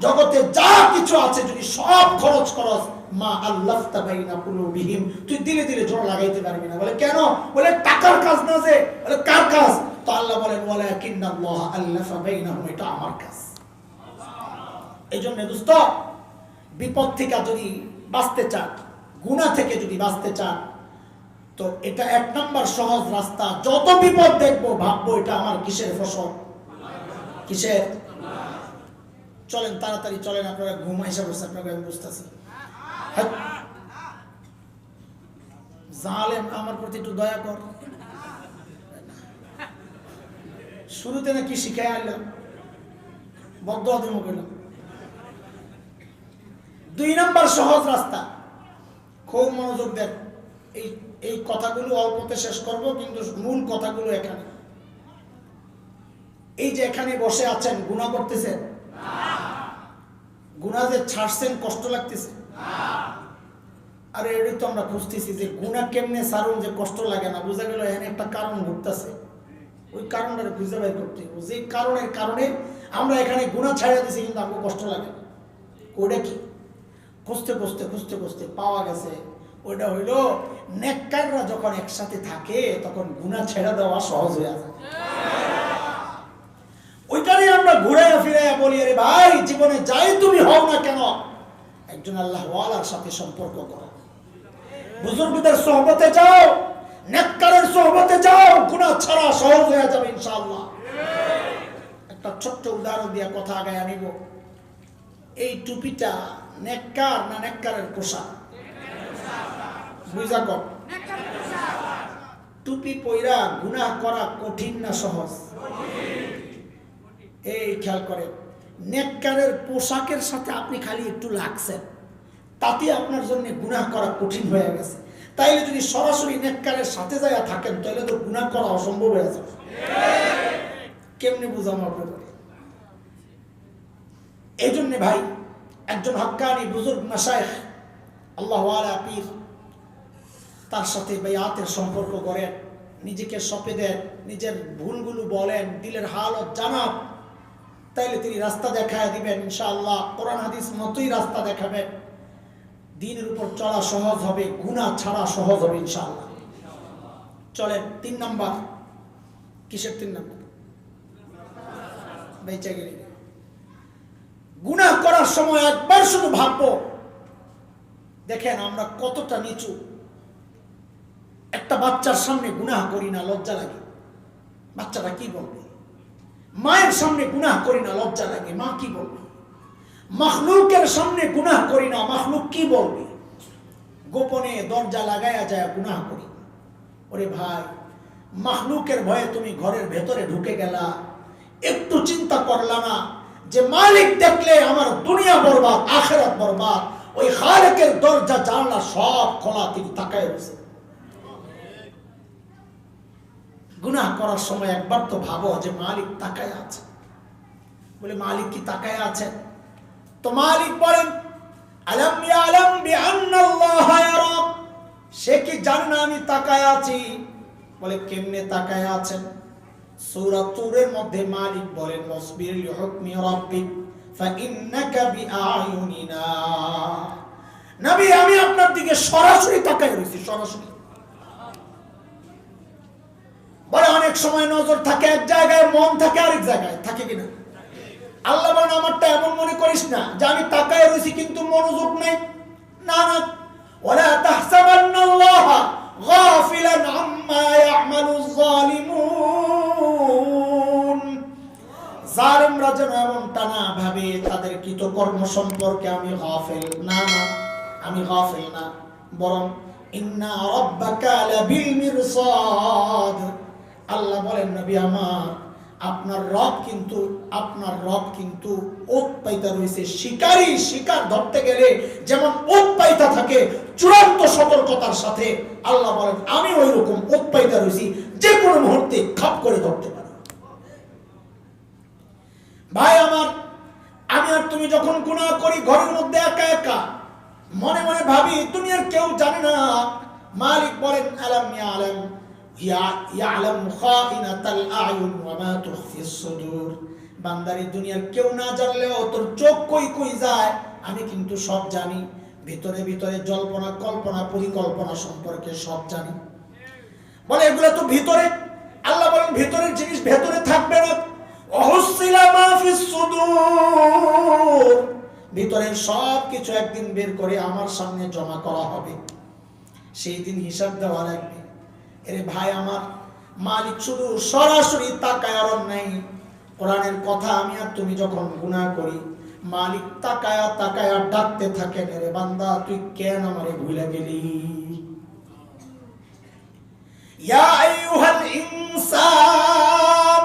জগতে যা কিছু আছে যদি সব খরচ করস, মা আল্লাফতা বাইনা কুলুবিহিম, তুই দিলে দিলে জোড়া লাগাইতে পারবি না। বলে কেন? বলে টাকার কাজ না যে। বলে কার কাজ? তো আল্লাহ বলেন ওয়ালাকিন্নাল্লাহ আল্লাফা বাইনাহুম, এটা আমার কাজ। এইজন্য দোস্ত, বিপদ থেকে যদি বাঁচতে চান, গুনাহ থেকে যদি বাঁচতে চান, তো এটা এক নাম্বার সহজ রাস্তা। যত বিপদ দেখবো ভাববো এটা আমার কিসের ফসল? কিসের? চলেন তাড়াতাড়ি চলেন, আপনারা ঘুম আইসা বসে, আপনাকে আমি বুঝতেছি। জালেম, আমার প্রতি একটু দয়া কর। শুরুতে নাকি শিখাই আনলাম, বদদোয়া দিব গেলাম। 2 নাম্বার সহজ রাস্তা, খুব মনোযোগ দেন। এই কথাগুলো অল্পতে শেষ করব, কিন্তু মূল কথাগুলো এখানে। এই যে এখানে বসে আছেন, গুনাহ করতেছেন? গুনাহ যে ছাড়ছেন কষ্ট লাগতেছে? আরে এটাই তো আমরা খুঁজতেছি যে গুনাহ কেমনে ছাড়ুন যে কষ্ট লাগে না। বোঝা গেল এখানে একটা কারণ ঘটতেছে, ওই কারণটা খুঁজে বের করতে হবে। যে কারণের কারণে আমরা এখানে গুনাহ ছাড়িয়ে দিছি কিন্তু আমাকে কষ্ট লাগে না, ওইটা কি? খুঁজতে খুঁজতে খুঁজতে খুঁজতে পাওয়া গেছে ওইটা হইল নেককাররা যখন একসাথে থাকে তখন গুনাহ ছেড়ে দেওয়া সহজ হয়ে যায়। ওইটারই আমরা ঘুরাইয়া ফিরাইয়া বলি, আরে ভাই জীবনে যাই তুমি হও না কেন, একজন আল্লাহ ওয়ালার সাথে সম্পর্ক করো, বুজুর্গদের সোহবতে যাও, নেককারের সোহবতে যাও, গুনাহ ছাড়া সহজ হয়ে যাবে ইনশাআল্লাহ। একটা ছোট্ট উদাহরণ দিয়ে কথা আগায় আনিব। এই টুপিটা নেককার না নেককারের পোশাক? বুঝা কর। টুপি পয়রা গুনাহ করা কঠিন না সহজ? এই খেয়াল করে, নেককারের পোশাকের সাথে আপনি খালি একটু লাগছেন, তাতে আপনার জন্য গুনাহ করা কঠিন হয়ে গেছে। তাইলে যদি সরাসরি নেককারের সাথে যাইয়া থাকেন তাহলে তো গুনাহ করা অসম্ভব হয়ে যাবে। কেমনে বুঝাম আপনাদের? এই জন্য ভাই, একজন হক্কানি বুজুর্গ মাশায়েখ, আল্লাহ ওয়ালা পীর, তার সাথে বায়াতের সম্পর্ক করেন, নিজেকে সঁপে দেন, নিজের ভুলগুলো বলেন, দিলের হালত জানান, তাইলে তিনি রাস্তা দেখায় দিবেন ইনশাআল্লাহ। কোরআন হাদিস মতোই রাস্তা দেখাবেন, দ্বীনের উপর চলা সহজ হবে, গুনাহ ছাড়া সহজ হবে ইনশাআল্লাহ। চলেন 3 নাম্বার। কিসের 3 নাম্বার? বেঁচে গেলে গুনাহ করার সময় একবার শুধু ভাববো, দেখেন আমরা কতটা নিচু। একটা বাচ্চার সামনে গুনাহ করি না, লজ্জা লাগে, বাচ্চাটা কি বলবে? মায়ের সামনে গুনাহ করি না, লজ্জা লাগে, মা কি বলবে? মাখলুকের সামনে গুনাহ করি না, মাখলুক কি বলবে? গোপনে দরজা লাগায়া যায় গুনাহ করি। ওরে ভাই, মাখলুকের ভয়ে তুমি ঘরের ভেতরে ঢুকে গেলা, একটু চিন্তা করলা না যে মালিক দেখলে আমার দুনিয়া বরবাদ, আখিরাত বরবাদ। ওই খালেকের দরজা জানলা সব খোলা, তিনি তাকায় রয়েছে। গুনাহ করার সময় একবার তো ভাবো যে মালিক তাকায় আছে। বলে মালিক কি তাকায় আছে? তো মালিক বলেন আলাম ইয়ালাম বিআন্নাল্লাহা ইয়ারা, সে কি জানে না আমি তাকায় আছি? বলে কেমনে তাকায় আছেন? সূরা তুরের মধ্যে মালিক বলেন ওয়াসবির লিহুকমি রাব্বিক ফাইন্নাকা বিআয়ুনিনা। নবী আমি আপনার দিকে সরাসরি তাকায় রইছি, সরাসরি। বলে অনেক সময় নজর থাকে এক জায়গায়, মন থাকে আরেক জায়গায়, থাকে কিনা? আল্লাহ বলেন আমারটা এমন মনে করিস না যে আমি তাকায় রইছি কিন্তু মনোযোগ নাই। না না, ওয়ালা তাহসাবান্নাল্লাহা গাফিলান আম্মা ইয়ামালুয যালিমুন। জালিমরা যেন এমনটা না ভাবে তাদের কৃতকর্ম সম্পর্কে আমি গাফিল না, আমি গাফিল না, বরং ইন্না রাব্বাকা লাবিল মিরসাদ। আল্লাহ বলেন নবী আমার, আপনার রব কিন্তু ওত পাইতা রয়েছে। শিকারী শিকার ধরতে গেলে যেমন ওত পাইতা থাকে চূড়ান্ত সতর্কতার সাথে, আল্লাহ বলেন আমি ওই রকম ওত পাইতা রয়েছি, যে কোনো মুহূর্তে খাপ করে ধরতে পারি। ভাই আমার, আমি আর তুমি যখন গুনাহ করি ঘরের মধ্যে একা একা মনে মনে ভাবি দুনিয়ার কেউ জানে না। মালিক বলেন আলাম ইয়ালাম ইয়ালাম খাইনাতাল আয়ুন ওয়া মা তুখফিস সুদূর। বান্দারি দুনিয়ার কেউ না জানলেও তোর চোখ কই কই যায় আমি কিন্তু সব জানি। ভিতরে ভিতরে জল্পনা কল্পনা পরিকল্পনা সম্পর্কে সব জানি। বলে এগুলো তো ভিতরে, আল্লাহ বলেন ভিতরের জিনিস ভেতরে থাকবে না। ওহুসিলা মা ফিস সুদূর, ভিতরের সব কিছু একদিন বের করে আমার সামনে জমা করা হবে, সেই দিন হিসাব দেওয়া লাগবে। এরে ভাই আমার, মালিক শুধু সরাসরি তাকায় আর নাই। কোরআনের কথা আমি আর তুমি যখন গুনাহ করি মালিক তাকায়া তাকায়া ডাকতে থাকেন, এরে বান্দা তুই কেন আমারে ভুলে গেলি? ইয়া আইয়ুহাল ইনসান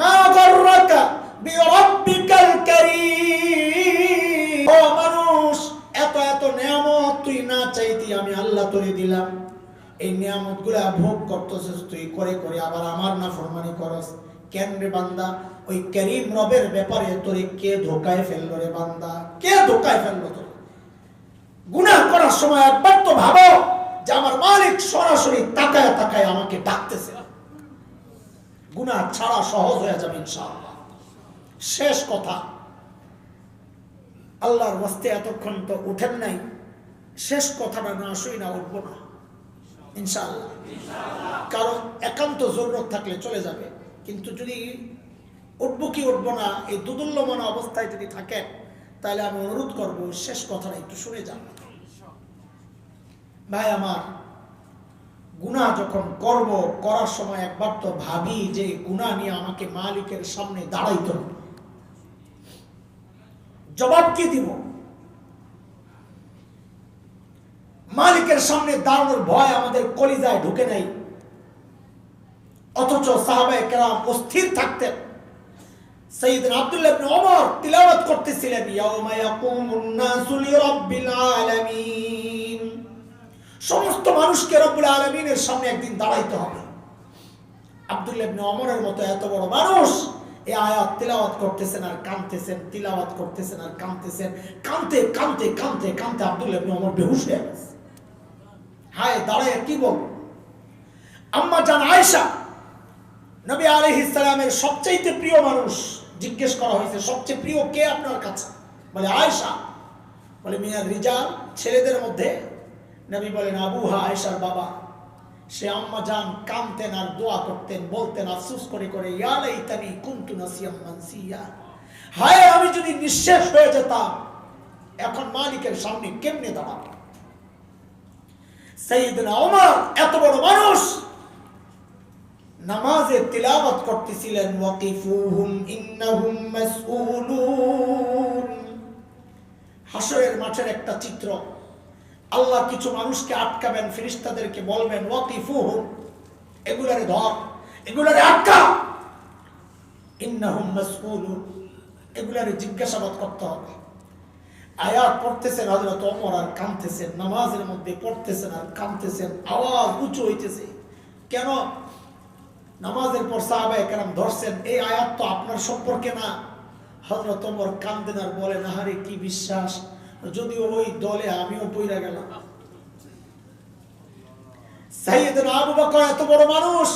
মা গাররাকা বিরাব্বিকাল কারীম। ও মানুষ, এত এত নিয়ামত তুই না চাইতি আমি আল্লাহ তোরে দিলাম। এই নিয়ামতগুলো ভোগ করতেছিস তুই করে করে, আবার আমার নাফরমানি করস কেন রে বান্দা? ওই করিম রবের ব্যাপারে তোরে কে ধোকায় ফেললো রে বান্দা? কে ধোকায় ফেললো তোর? গুনাহ করার সময় একবার তো ভাবো যে আমার মালিক সরাসরি তাকায় তাকায় আমাকে ডাকতেছে। গুনাহ ছাড়া সহজ হয়ে যাবে ইনশাআল্লাহ। শেষ কথা, আল্লাহর ওয়াস্তে এতক্ষণ তো উঠেন নাই, শেষ কথাটা না শুই না উঠবো না ইনশাআল্লাহ। কারণ একান্ত জরুরত থাকলে চলে যাবে, কিন্তু যদি উঠবো কি উঠবো না এই দুদুল্যমান অবস্থায় যদি থাকেন তাহলে আমি অনুরোধ করব শেষ কথাটা একটু শুনে যান। ভাই আমার, গুনাহ যখন করব করার সময় একবার তো ভাবি যে গুনাহ নিয়ে আমাকে মালিকের সামনে দাঁড়াইতে হবে, জবাব কি দিব? মালিকের সামনে দাঁড়ানোর ভয় আমাদের কলিজায় ঢুকে নাই, অথচ সাহাবায়ে কেরাম অস্থির থাকতেন। সাইয়েদনা আব্দুল্লাহ ইবনে ওমর তিলাওয়াত করতেছিলেন, ইয়াউমা ইয়াকুমুন নাসু লিরাব্বিল আলামিন। সমস্ত মানুষকে রব্বুল আলামিনের সামনে একদিন দাঁড়াইতে হবে। আব্দুল্লাহ ইবনে ওমরের মতো এত বড় মানুষ এই আয়াত তিলাওয়াত করতেছেন আর কাঁদতেছেন, তিলাওয়াত করতেছেন আর কাঁদতেছেন। কাঁদতে কাঁদতে কাঁদতে কাঁদতে আব্দুল্লাহ ইবনে ওমর বেহুশ হয়ে গেছে। হায় দাঁড়ায় কি বল? আম্মা জান আয়েশা, নবী আলাইহিস সালামের সবচেয়ে প্রিয় মানুষ, জিজ্ঞেস করা হয়েছে সবচেয়ে প্রিয় কে আপনার কাছে? বলে আয়েশা। বলে মিনার রিজাল, ছেলেদের মধ্যে? নবী বলেন আবুহা, আয়েশার বাবা। সে আম্মা জান কাঁদতেন আর দোয়া করতেন, বলতেন আফসোস করে করে, ইয়া লাইতানি কুনতু নাসিয়াম মানসিয়া, হায় আমি যদি নিঃশেষ হয়ে যেতাম, এখন মালিকের সামনে কেমনে দাঁড়াবো? সাইয়েদনা ওমর এত বড় মানুষ নামাজে তিলাওয়াত করতেছিলেন, ওয়াকিফুহুম ইন্নাহুম মাসউলুন। হাশরের মাঠের একটা চিত্র, আল্লাহ কিছু মানুষকে আটকাবেন, ফেরেশতাদেরকে বলবেন ওয়াকিফুহুম, এগুলারে ধর, এগুলারে আটকা, ইন্নাহুম মাসউলুন, এগুলারে জিজ্ঞাসাবাদ করতে হবে। আয়াত পড়তেছেন হযরত ওমর আর কাঁদতেছেন, নামাজের মধ্যে পড়তেছেন আর কাঁদতেছেন, আওয়াজ উঁচু হইতেছে। কেন? নামাজের পর সাহাবায়ে কেরাম ধরছেন এই আয়াত তো আপনার সম্পর্কে না। হযরত ওমর কাঁদেন আর বলেন, আহারে কি বিশ্বাস, যদিও ওই দলে আমিও পইরা গেলাম। সাইয়েদনা আবু বকর এত বড় মানুষ,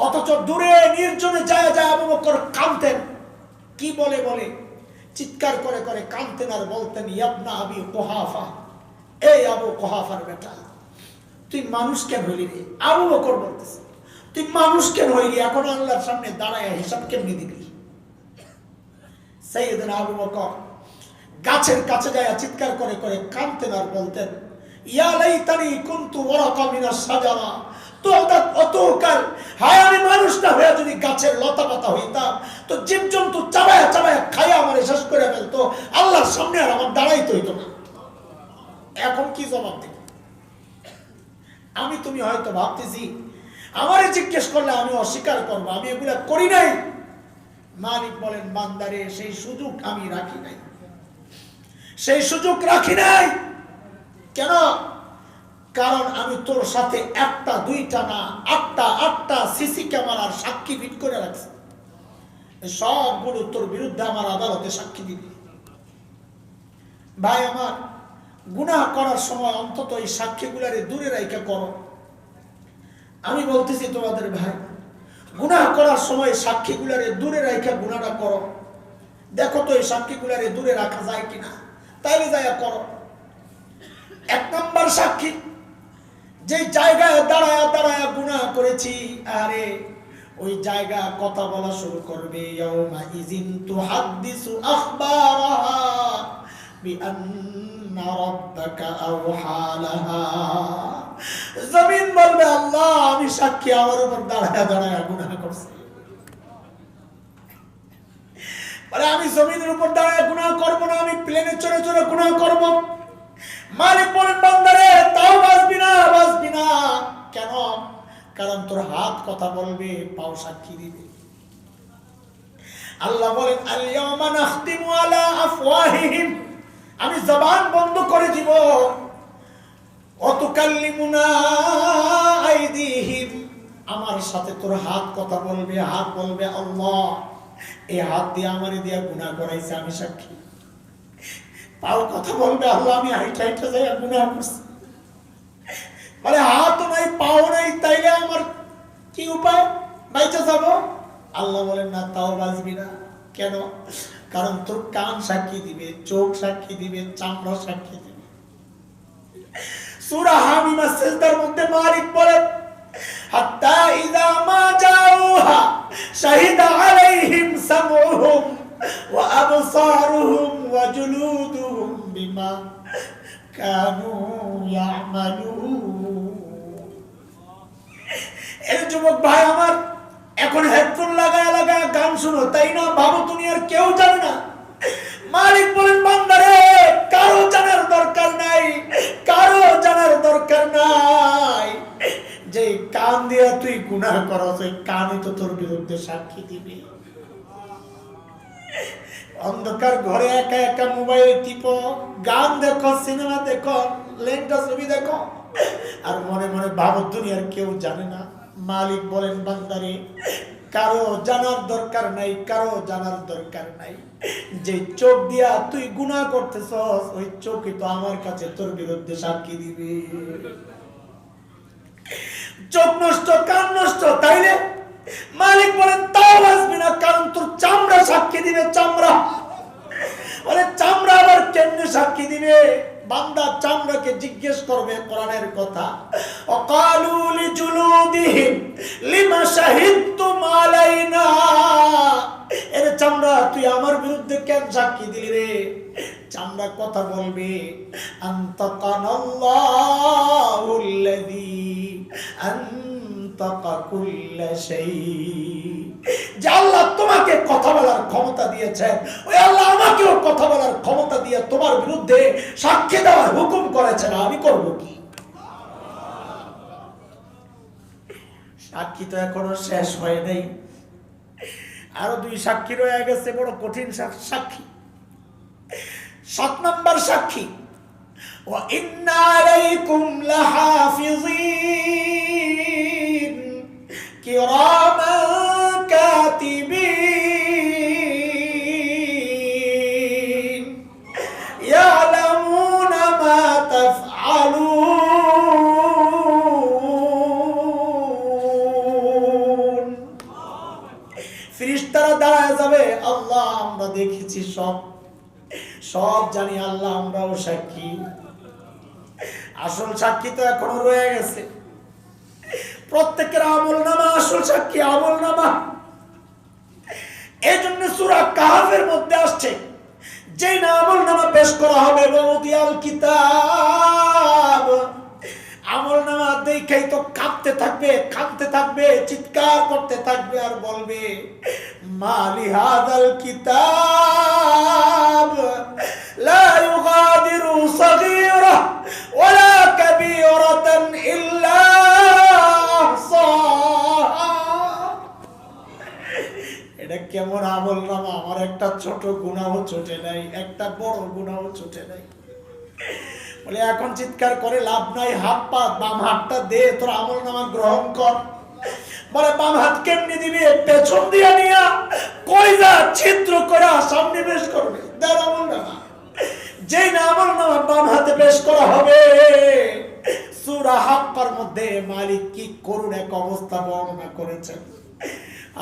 অথচ দূরে নির্জনে যায় যায় আবু বকর কাঁদতেন। কি বলে বলে চিৎকার করে করে কাঁদতেন আর বলতেন, ইয়াবনা আবি কুহাফা, এই আবু কুহাফার বেটা, তুই মানুষ কেন হইলি রে? আবু বকর বলতেছে, তুই মানুষ কেন হইলি? এখন আল্লাহর সামনে দাঁড়ায় হিসাব কেমনি দিবি? সাইয়েদনা আবু বকর গাছের কাছে যায় চিৎকার করে করে কাঁদতেন আর বলতেন, ইয়া লাইতানি কুনতু ওয়ারাকা মিনাস শাজারা, তো অতকাল হায় আমি মানুষটা হয়ে যদি গাছের লতা পাতা হইতাম তো জীবজন্তু চাবায়া চাবায়া খাইয়া আমার শেষ করে ফেলতো, আল্লাহর সামনে আর আমার দাঁড়াইতে হইতো না। এখন কি জবাব দেব? আমি তুমি হয়তো ভাবতেছি আমারে জিজ্ঞেস করলে আমি অস্বীকার করবো, আমি এগুলা করি নাই। মালিক বলেন বান্দারে সেই সুযোগ আমি রাখি নাই, সেই সুযোগ রাখি নাই। কেন? কারণ আমি তোর সাথে একটা দুইটা না আটটা সিসি ক্যামেরার সাক্ষী ফিট করে রাখছি, সবগুলো তোর বিরুদ্ধে আমার আদালতে সাক্ষী দিবি। ভাই আমার, গুনাহ করার সময় অন্তত এই সাক্ষীগুলারে দূরে রাইখা করো। আমি বলতেছি তোমাদের ভাই, গুনাহ করার সময় সাক্ষীগুলারে দূরে রাইখা গুনাহটা করো। দেখো তো এই সাক্ষীগুলারে দূরে রাখা যায় কিনা, তাইলে যাইয়া করো। এক নম্বর সাক্ষী, যে জায়গায় দাঁড়ায়া দাঁড়ায়া গুনাহ করেছি, আরে ওই জায়গা কথা বলা শুরু করবে। ইয়াউমা ইযিন তুহাদ্দিসু আখবারাহা বিআন্না রাব্বাকা আওহা লাহা। জমিন বলবে আল্লাহ আমি সাক্ষী, আমার উপর দাঁড়ায়া দাঁড়ায়া গুনাহ করছি। বলে আমি জমিনের উপর দাঁড়ায়া গুনাহ করব না, আমি প্লেনে চড়ে চড়ে গুনাহ করব। মালিক বলেন বান্দারে তাও বাঁচবি না, বাঁচবি না। কেন? কারণ তোর হাত কথা বলবে, পাও সাক্ষী দিবে। আল্লাহ বলেন আল ইয়াওমা নাখতিমু আলা আফওয়াহিহিম, আমি জবান বন্ধ করে দিব। ওয়া তুকাল্লিমুনা আইদিহিম, আমার সাথে তোর হাত কথা বলবে। হাত বলবে আল্লাহ এই হাত দিয়ে আমারে দিয়া গুনাহ করাইছে, আমি সাক্ষী। পাও কথা বলবে আল্লাহ আমি হাইটা হাইটা যাই গুনাহ করছি। বলে হাত নাই পাও নাই, তাইলে আমার কি উপায়, বাইচা যাব? আল্লাহ বলেন না, তাও বাঁচবি না। কেন? কারণ তোর কান সাক্ষী দিবে, চোখ সাক্ষী দিবে, চামড়া সাক্ষী দিবে। সূরা হামিমা সিজদার মধ্যে মালিক বলেন হাত্তা ইযা মা জাউহা শাহিদা আলাইহিম সামউহুম ওয়া আবসারুহুম ওয়া জুলুদুহুম বিমা কানু ইয়ামালুন। এই যুবক ভাই আমার, এখন হেডফোন লাগায় লাগায় গান শুনো, তাই না? ভাবো দুনিয়ার কেউ জানে না। মালিক বলেন বান্দারে কারো জানার দরকার নাই, কারো জানার দরকার নাই। যে কান দিয়া তুই গুনাহ করছ, ওই কানই তো তোর বিরুদ্ধে সাক্ষী দিবে। অন্ধকার ঘরে একা একা মোবাইল টিপো, গান দেখো, সিনেমা দেখো, লেন্টা ছবি দেখো, আর মনে মনে ভাবো দুনিয়ার কেউ জানে না। মালিক বলেন বান্দারে কারো জানার দরকার নাই, কারো জানার দরকার নাই। যে চোখ দিয়া তুই গুনাহ করতেছস, ওই চোখই তো আমার কাছে তোর বিরুদ্ধে সাক্ষী দিবে। চোখ নষ্ট, কান নষ্ট, তাইলে মালিক বলেন তাও বাঁচবি না, কারণ তোর চামড়া সাক্ষী দিবে। চামড়া বলে চামড়া আবার কেমনে সাক্ষী দিবে? বান্দা চামড়াকে জিজ্ঞেস করবে কোরআনের কথা, ওয়াকালু লিজুলুদিহিম লিমা শাহিদতুম আলাইনা। এর চামড়া তুই আমার বিরুদ্ধে কেন সাক্ষী দিলি রে? চামড়া কথা বলবে আনতাকানাল্লাহুল্লাযী আনতাকা কুল্লা শাই। যে আল্লাহ তোমাকে কথা বলার ক্ষমতা দিয়েছেন, ওই আল্লাহ আমাকেও কথা বলার ক্ষমতা দিয়ে তোমার বিরুদ্ধে সাক্ষী দেওয়ার হুকুম করেছেন। আমি করব কি? সাক্ষী তো এখনো শেষ হয় নাই, আরো 2 সাক্ষী রয়ে গেছে, বড় কঠিন সাক্ষী। 7 নম্বর সাক্ষী, ওয়া ইন্না আলাইকুম লাহাফিযিন কিরামান কাতিবিন ইয়ালামুনা মা তাফআলুন। ফেরেশতারা দাঁড়ায় যাবে, আল্লাহ আমরা দেখেছি, সব জানি আল্লাহ, আমরাও সাক্ষী। আসল সাক্ষী তো এখনো রয়ে গেছে। প্রত্যেকের আমলনামা আসল সাক্ষী, আমলনামা। এই জন্য সূরা কাহফের মধ্যে আসছে যেই না আমলনামা পেশ করা হবে বউদিয়াল কিতাব, আমলনামা দেখাই তো কাঁদতে থাকবে, চিৎকার করতে থাকবে আর বলবে মালি হাদাল কিতাব লা ইউগাদিরু সাগীরা ওয়ালা কাবীরাতান ইল্লা আহসাহা। এটা কেমন আমলনামা? আমার একটা ছোট গুনাহও ছুটে নাই, একটা বড় গুনাহও ছুটে নাই। বলে এখন চিৎকার করে লাভ নাই, হাত পা বাম হাতটা দে, তোর আমলনামা গ্রহণ কর। বলে বাম হাত কেমনি দিবি? পেছন দিয়া নিয়া কলিজা ছিদ্র করে সামনে পেশ করবে, তার আমলনামা। যেই না আমলনামা বাম হাতে পেশ করা হবে, সূরা হাক্কার মধ্যে মালিক কি করুণ এক অবস্থা বর্ণনা করেছেন।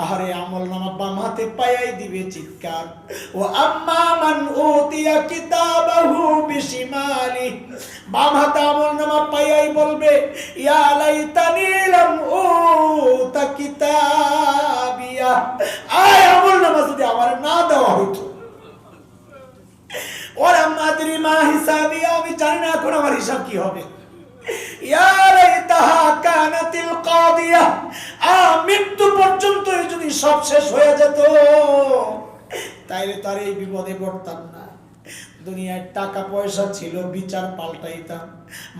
আহারে আমলনামা বাম হাতে পায়াই দিবে চিৎকার, ও আম্মা মান উতিয়া কিতাবাহু বিশিমালি, বাম হাতে আমলনামা পায়াই বলবে ইয়া লাইতানি লাম উতা কিতাবিয়া, আয় আমলনামা যদি আমার না দেওয়া হতো। ওরা মাদরি মা হিসাবিয়া, আমি জানি না এখন আমার হিসাব কি হবে। ইয়া লাইতাহা কানাতিল কাদিয়া, মৃত্যু পর্যন্ত যদি সব শেষ হয়ে যেত তাইলে তার এই বিপদে পড়তাম না। দুনিয়ায় টাকা পয়সা ছিল, বিচার পাল্টাইতাম।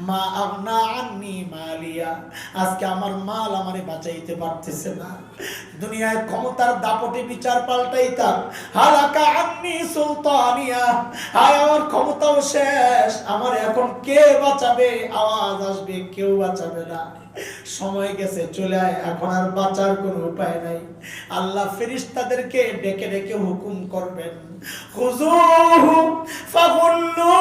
মা আগনা আন্নি মালিয়া, আজকে আমার মাল আমারে বাঁচাইতে পারতেছে না। দুনিয়ায় ক্ষমতার দাপটে বিচার পাল্টাইতাম। হালাকা আন্নি সুলতানিয়া, হায় আমার ক্ষমতাও শেষ, আমার এখন কে বাঁচাবে? আওয়াজ আসবে, কেউ বাঁচাবে না। সময় গেছে, চলে আয়, এখন আর বাঁচার কোনো উপায় নাই। আল্লাহ ফেরেশতাদেরকে ডেকে ডেকে হুকুম করবেন, খুযুহু ফাগুল্লু,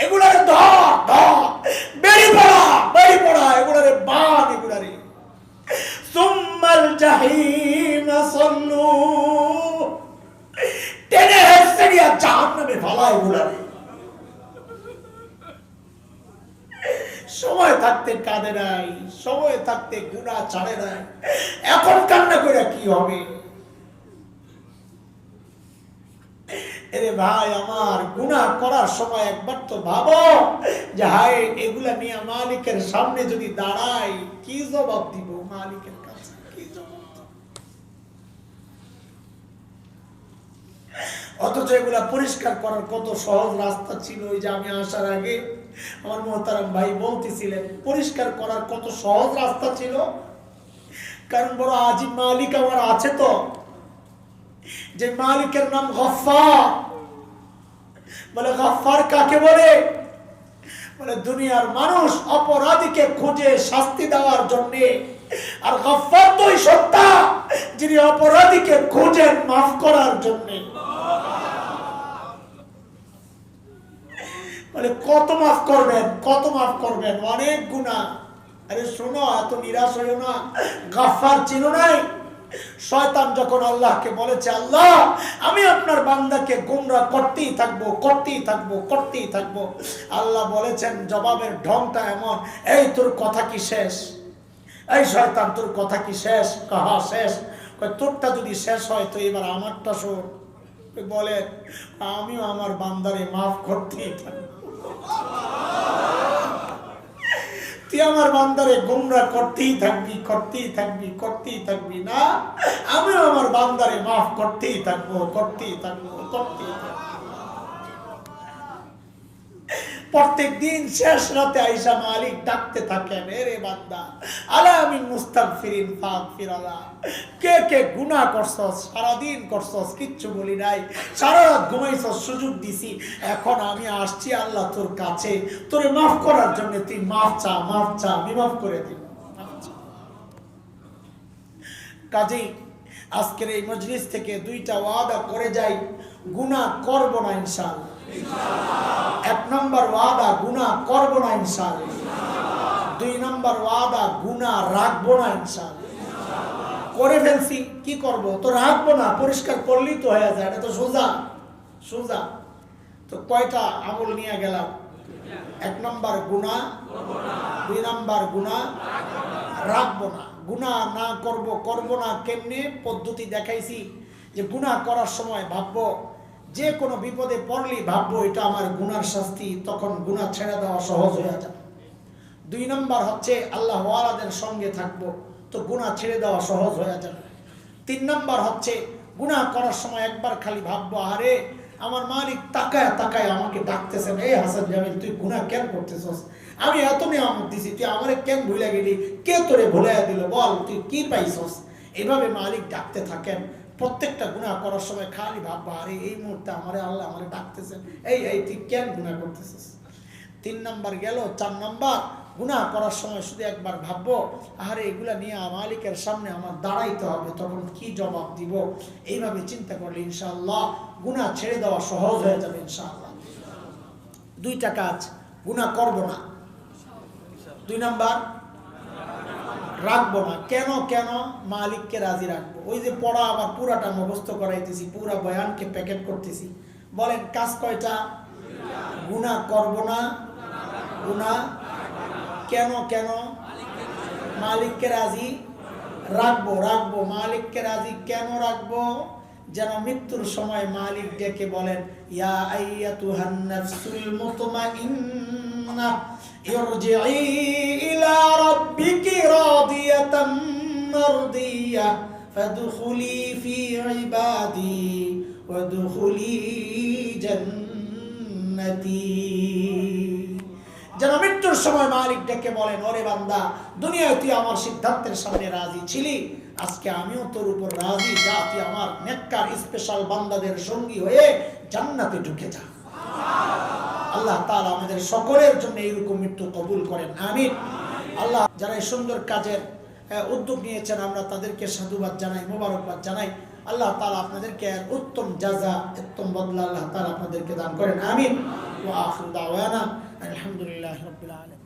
এগুলারে ধর বেরি পড়া, এগুলারে বান, এগুলারে সুম্মাল জাহিম সাল্লু, টেনে হেসে দিয়া জাহান্নামে ফেলা এগুলারে। সময় থাকতে কাঁদে নাই, সময় থাকতে গুনাহ ছাড়ে নাই, এখন কান্না করে কি হবে? এরে ভাই আমার, গুনাহ করার সময় একবার তো ভাবো যে হায় এগুলা নিয়ে মালিকের সামনে যদি দাঁড়াই কি জবাব দিব মালিকের কাছে, কি জবাব দিব? অথচ এগুলা পরিষ্কার করার কত সহজ রাস্তা ছিল। ওই যে আমি আসার আগে আমার মোহতারাম ভাই বলতেছিলেন, পরিষ্কার করার কত সহজ রাস্তা ছিল। কারণ বড় আজিব মালিক আমার আছে তো, যে মালিকের নাম গফফার। বলে গফফার কাকে বলে? বলে দুনিয়ার মানুষ অপরাধীকে খুঁজে শাস্তি দেওয়ার জন্য, আর গফফার তো ওই সত্তা যিনি অপরাধীকে খুঁজেন মাফ করার জন্য। বলে কত মাফ করবেন, অনেক গুনাহ। আরে শোনো, এত নিরাশ হইও না, গফফার চিনো নাই? শয়তান যখন আল্লাহকে বলেছে আল্লাহ আমি আপনার বান্দাকে গোমরাহ করতেই থাকবো, আল্লাহ বলেছেন জবাবের ঢংটা এমন, এই তোর কথা কি শেষ? এই শয়তান তোর কথা কি শেষ? কাহা শেষ? তোরটা যদি শেষ হয় তো এবার আমারটা শোন। বলে আমিও আমার বান্দারে মাফ করতেই থাকবো, তুই আমার বান্দারে গোমরাহ করতেই থাকবি না, আমিও আমার বান্দারে মাফ করতেই থাকবো। প্রত্যেক দিন শেষ রাতে আইসা মালিক ডাকতে থাকেন, এরে বান্দা আলা মিন মুস্তাগফিরিন ফাগফিরালা, কে গুনাহ করছস, সারাদিন করছস, কিচ্ছু বলি নাই, সারা রাত ঘুমাইছস, সুযোগ দিছি, এখন আমি আসছি আল্লাহ তোর কাছে তোরে মাফ করার জন্য, তুই মাফ চা, আমি মাফ করে দিব। কাজেই আজকের এই মজলিস থেকে দুইটা ওয়াদা করে যাই, গুনাহ করব না ইনশাআল্লাহ। এক নম্বর ওয়াদা, গুনাহ করব না ইনশাআল্লাহ। দুই নম্বর ওয়াদা, গুনাহ রাখবো না ইনশাআল্লাহ। করে ফেলছি, কি করব? তো রাখবো না, পরিষ্কার করলেই তো হয়ে যায়, এটা তো সোজা। তো কয়টা আমল নিয়ে গেলাম? এক নম্বর গুনাহ, দুই নম্বর গুনাহ রাখবো না। গুনাহ না করব না কেমনে? পদ্ধতি দেখাইছি যে গুনাহ করার সময় ভাববো, যে কোনো বিপদে পড়লেই ভাববো এটা আমার গুনার শাস্তি, তখন গুনাহ ছেড়ে দেওয়া সহজ হয়ে যাবে। 2 নম্বর হচ্ছে আল্লাহ ওয়ালাদের সঙ্গে থাকবো, তো গুনাহ ছেড়ে দেওয়া সহজ হয়ে যাবে। 3 নম্বর হচ্ছে গুনাহ করার সময় একবার খালি ভাববো, আরে আমার মালিক তাকায় তাকায় আমাকে ডাকতেছেন, এই হাসান জামিল তুই গুনাহ কেন করতেছস, আমি এত নিয়ামত দিছি, তুই আমারে কেন ভুলে গেলি, কে তোরে ভুলাইয়া দিল, বল তুই কি পাইছস। এভাবে মালিক ডাকতে থাকেন। প্রত্যেকটা গুনাহ করার সময় খালি ভাববা, আরে এই মুহূর্তে আমারে আল্লাহ আমারে ডাকতেছেন, এই তুই কেন গুনাহ করতেছস। 3 নম্বর গেল। 4 নম্বর গুনাহ করার সময় শুধু একবার ভাববো, আরে এগুলা নিয়ে মালিকের সামনে আমার দাঁড়াইতে হবে, তখন কি জবাব দিব। এইভাবে চিন্তা করলে ইনশাআল্লাহ গুনাহ ছেড়ে দেওয়া সহজ হয়ে যাবে ইনশাআল্লাহ। 2টা কাজ, গুনাহ করব না। 2 নম্বর রাখবো না। কেন মালিককে রাজি রাখবো। ওই যে পড়া আবার পুরাটা মুখস্থ করাইতেছি, পুরা বয়ানকে প্যাকেট করতেছি। বলেন কাজ কয়টা? গুনাহ করব না, গুনাহ কেন মালিককে রাজি রাখবো। মালিককে রাজি কেন রাখবো? যেন মৃত্যুর সময় মালিক ডেকে বলেন, ইয়া আইয়াতুহান নাফসুল মুতমাইন্নাহ ইরজিই ইলা রাব্বিকি রাদিয়াতাম মারদিয়াহ ফাদখুলি ফি ইবাদি ওয়াদখুলি জান্নাতি। যেন মৃত্যুর সময় মালিক ডেকে বলেন, ওরে বান্দা, দুনিয়ায় তুই আমার সিদ্ধান্তের সামনে রাজি ছিলি, আজকে আমিও তোর উপর রাজি, যা তুই আমার নেককার স্পেশাল বান্দাদের সঙ্গী হয়ে জান্নাতে ঢুকে যা। আল্লাহ তাআলা আমাদের সকলের জন্য এইরকম মৃত্যু কবুল করেন, আমিন। আল্লাহ যারা এই সুন্দর কাজের উদ্যোগ নিয়েছেন, আমরা তাদেরকে সাধুবাদ জানাই, মোবারকবাদ জানাই। আল্লাহ তাআলা আপনাদেরকে উত্তম জাযা, উত্তম বদলা আল্লাহ তাআলা আপনাদেরকে দান করেন, আমিন। ওয়া আখিরু দাওয়ানা আলহামদুলিল্লাহি রাব্বিল আলামিন।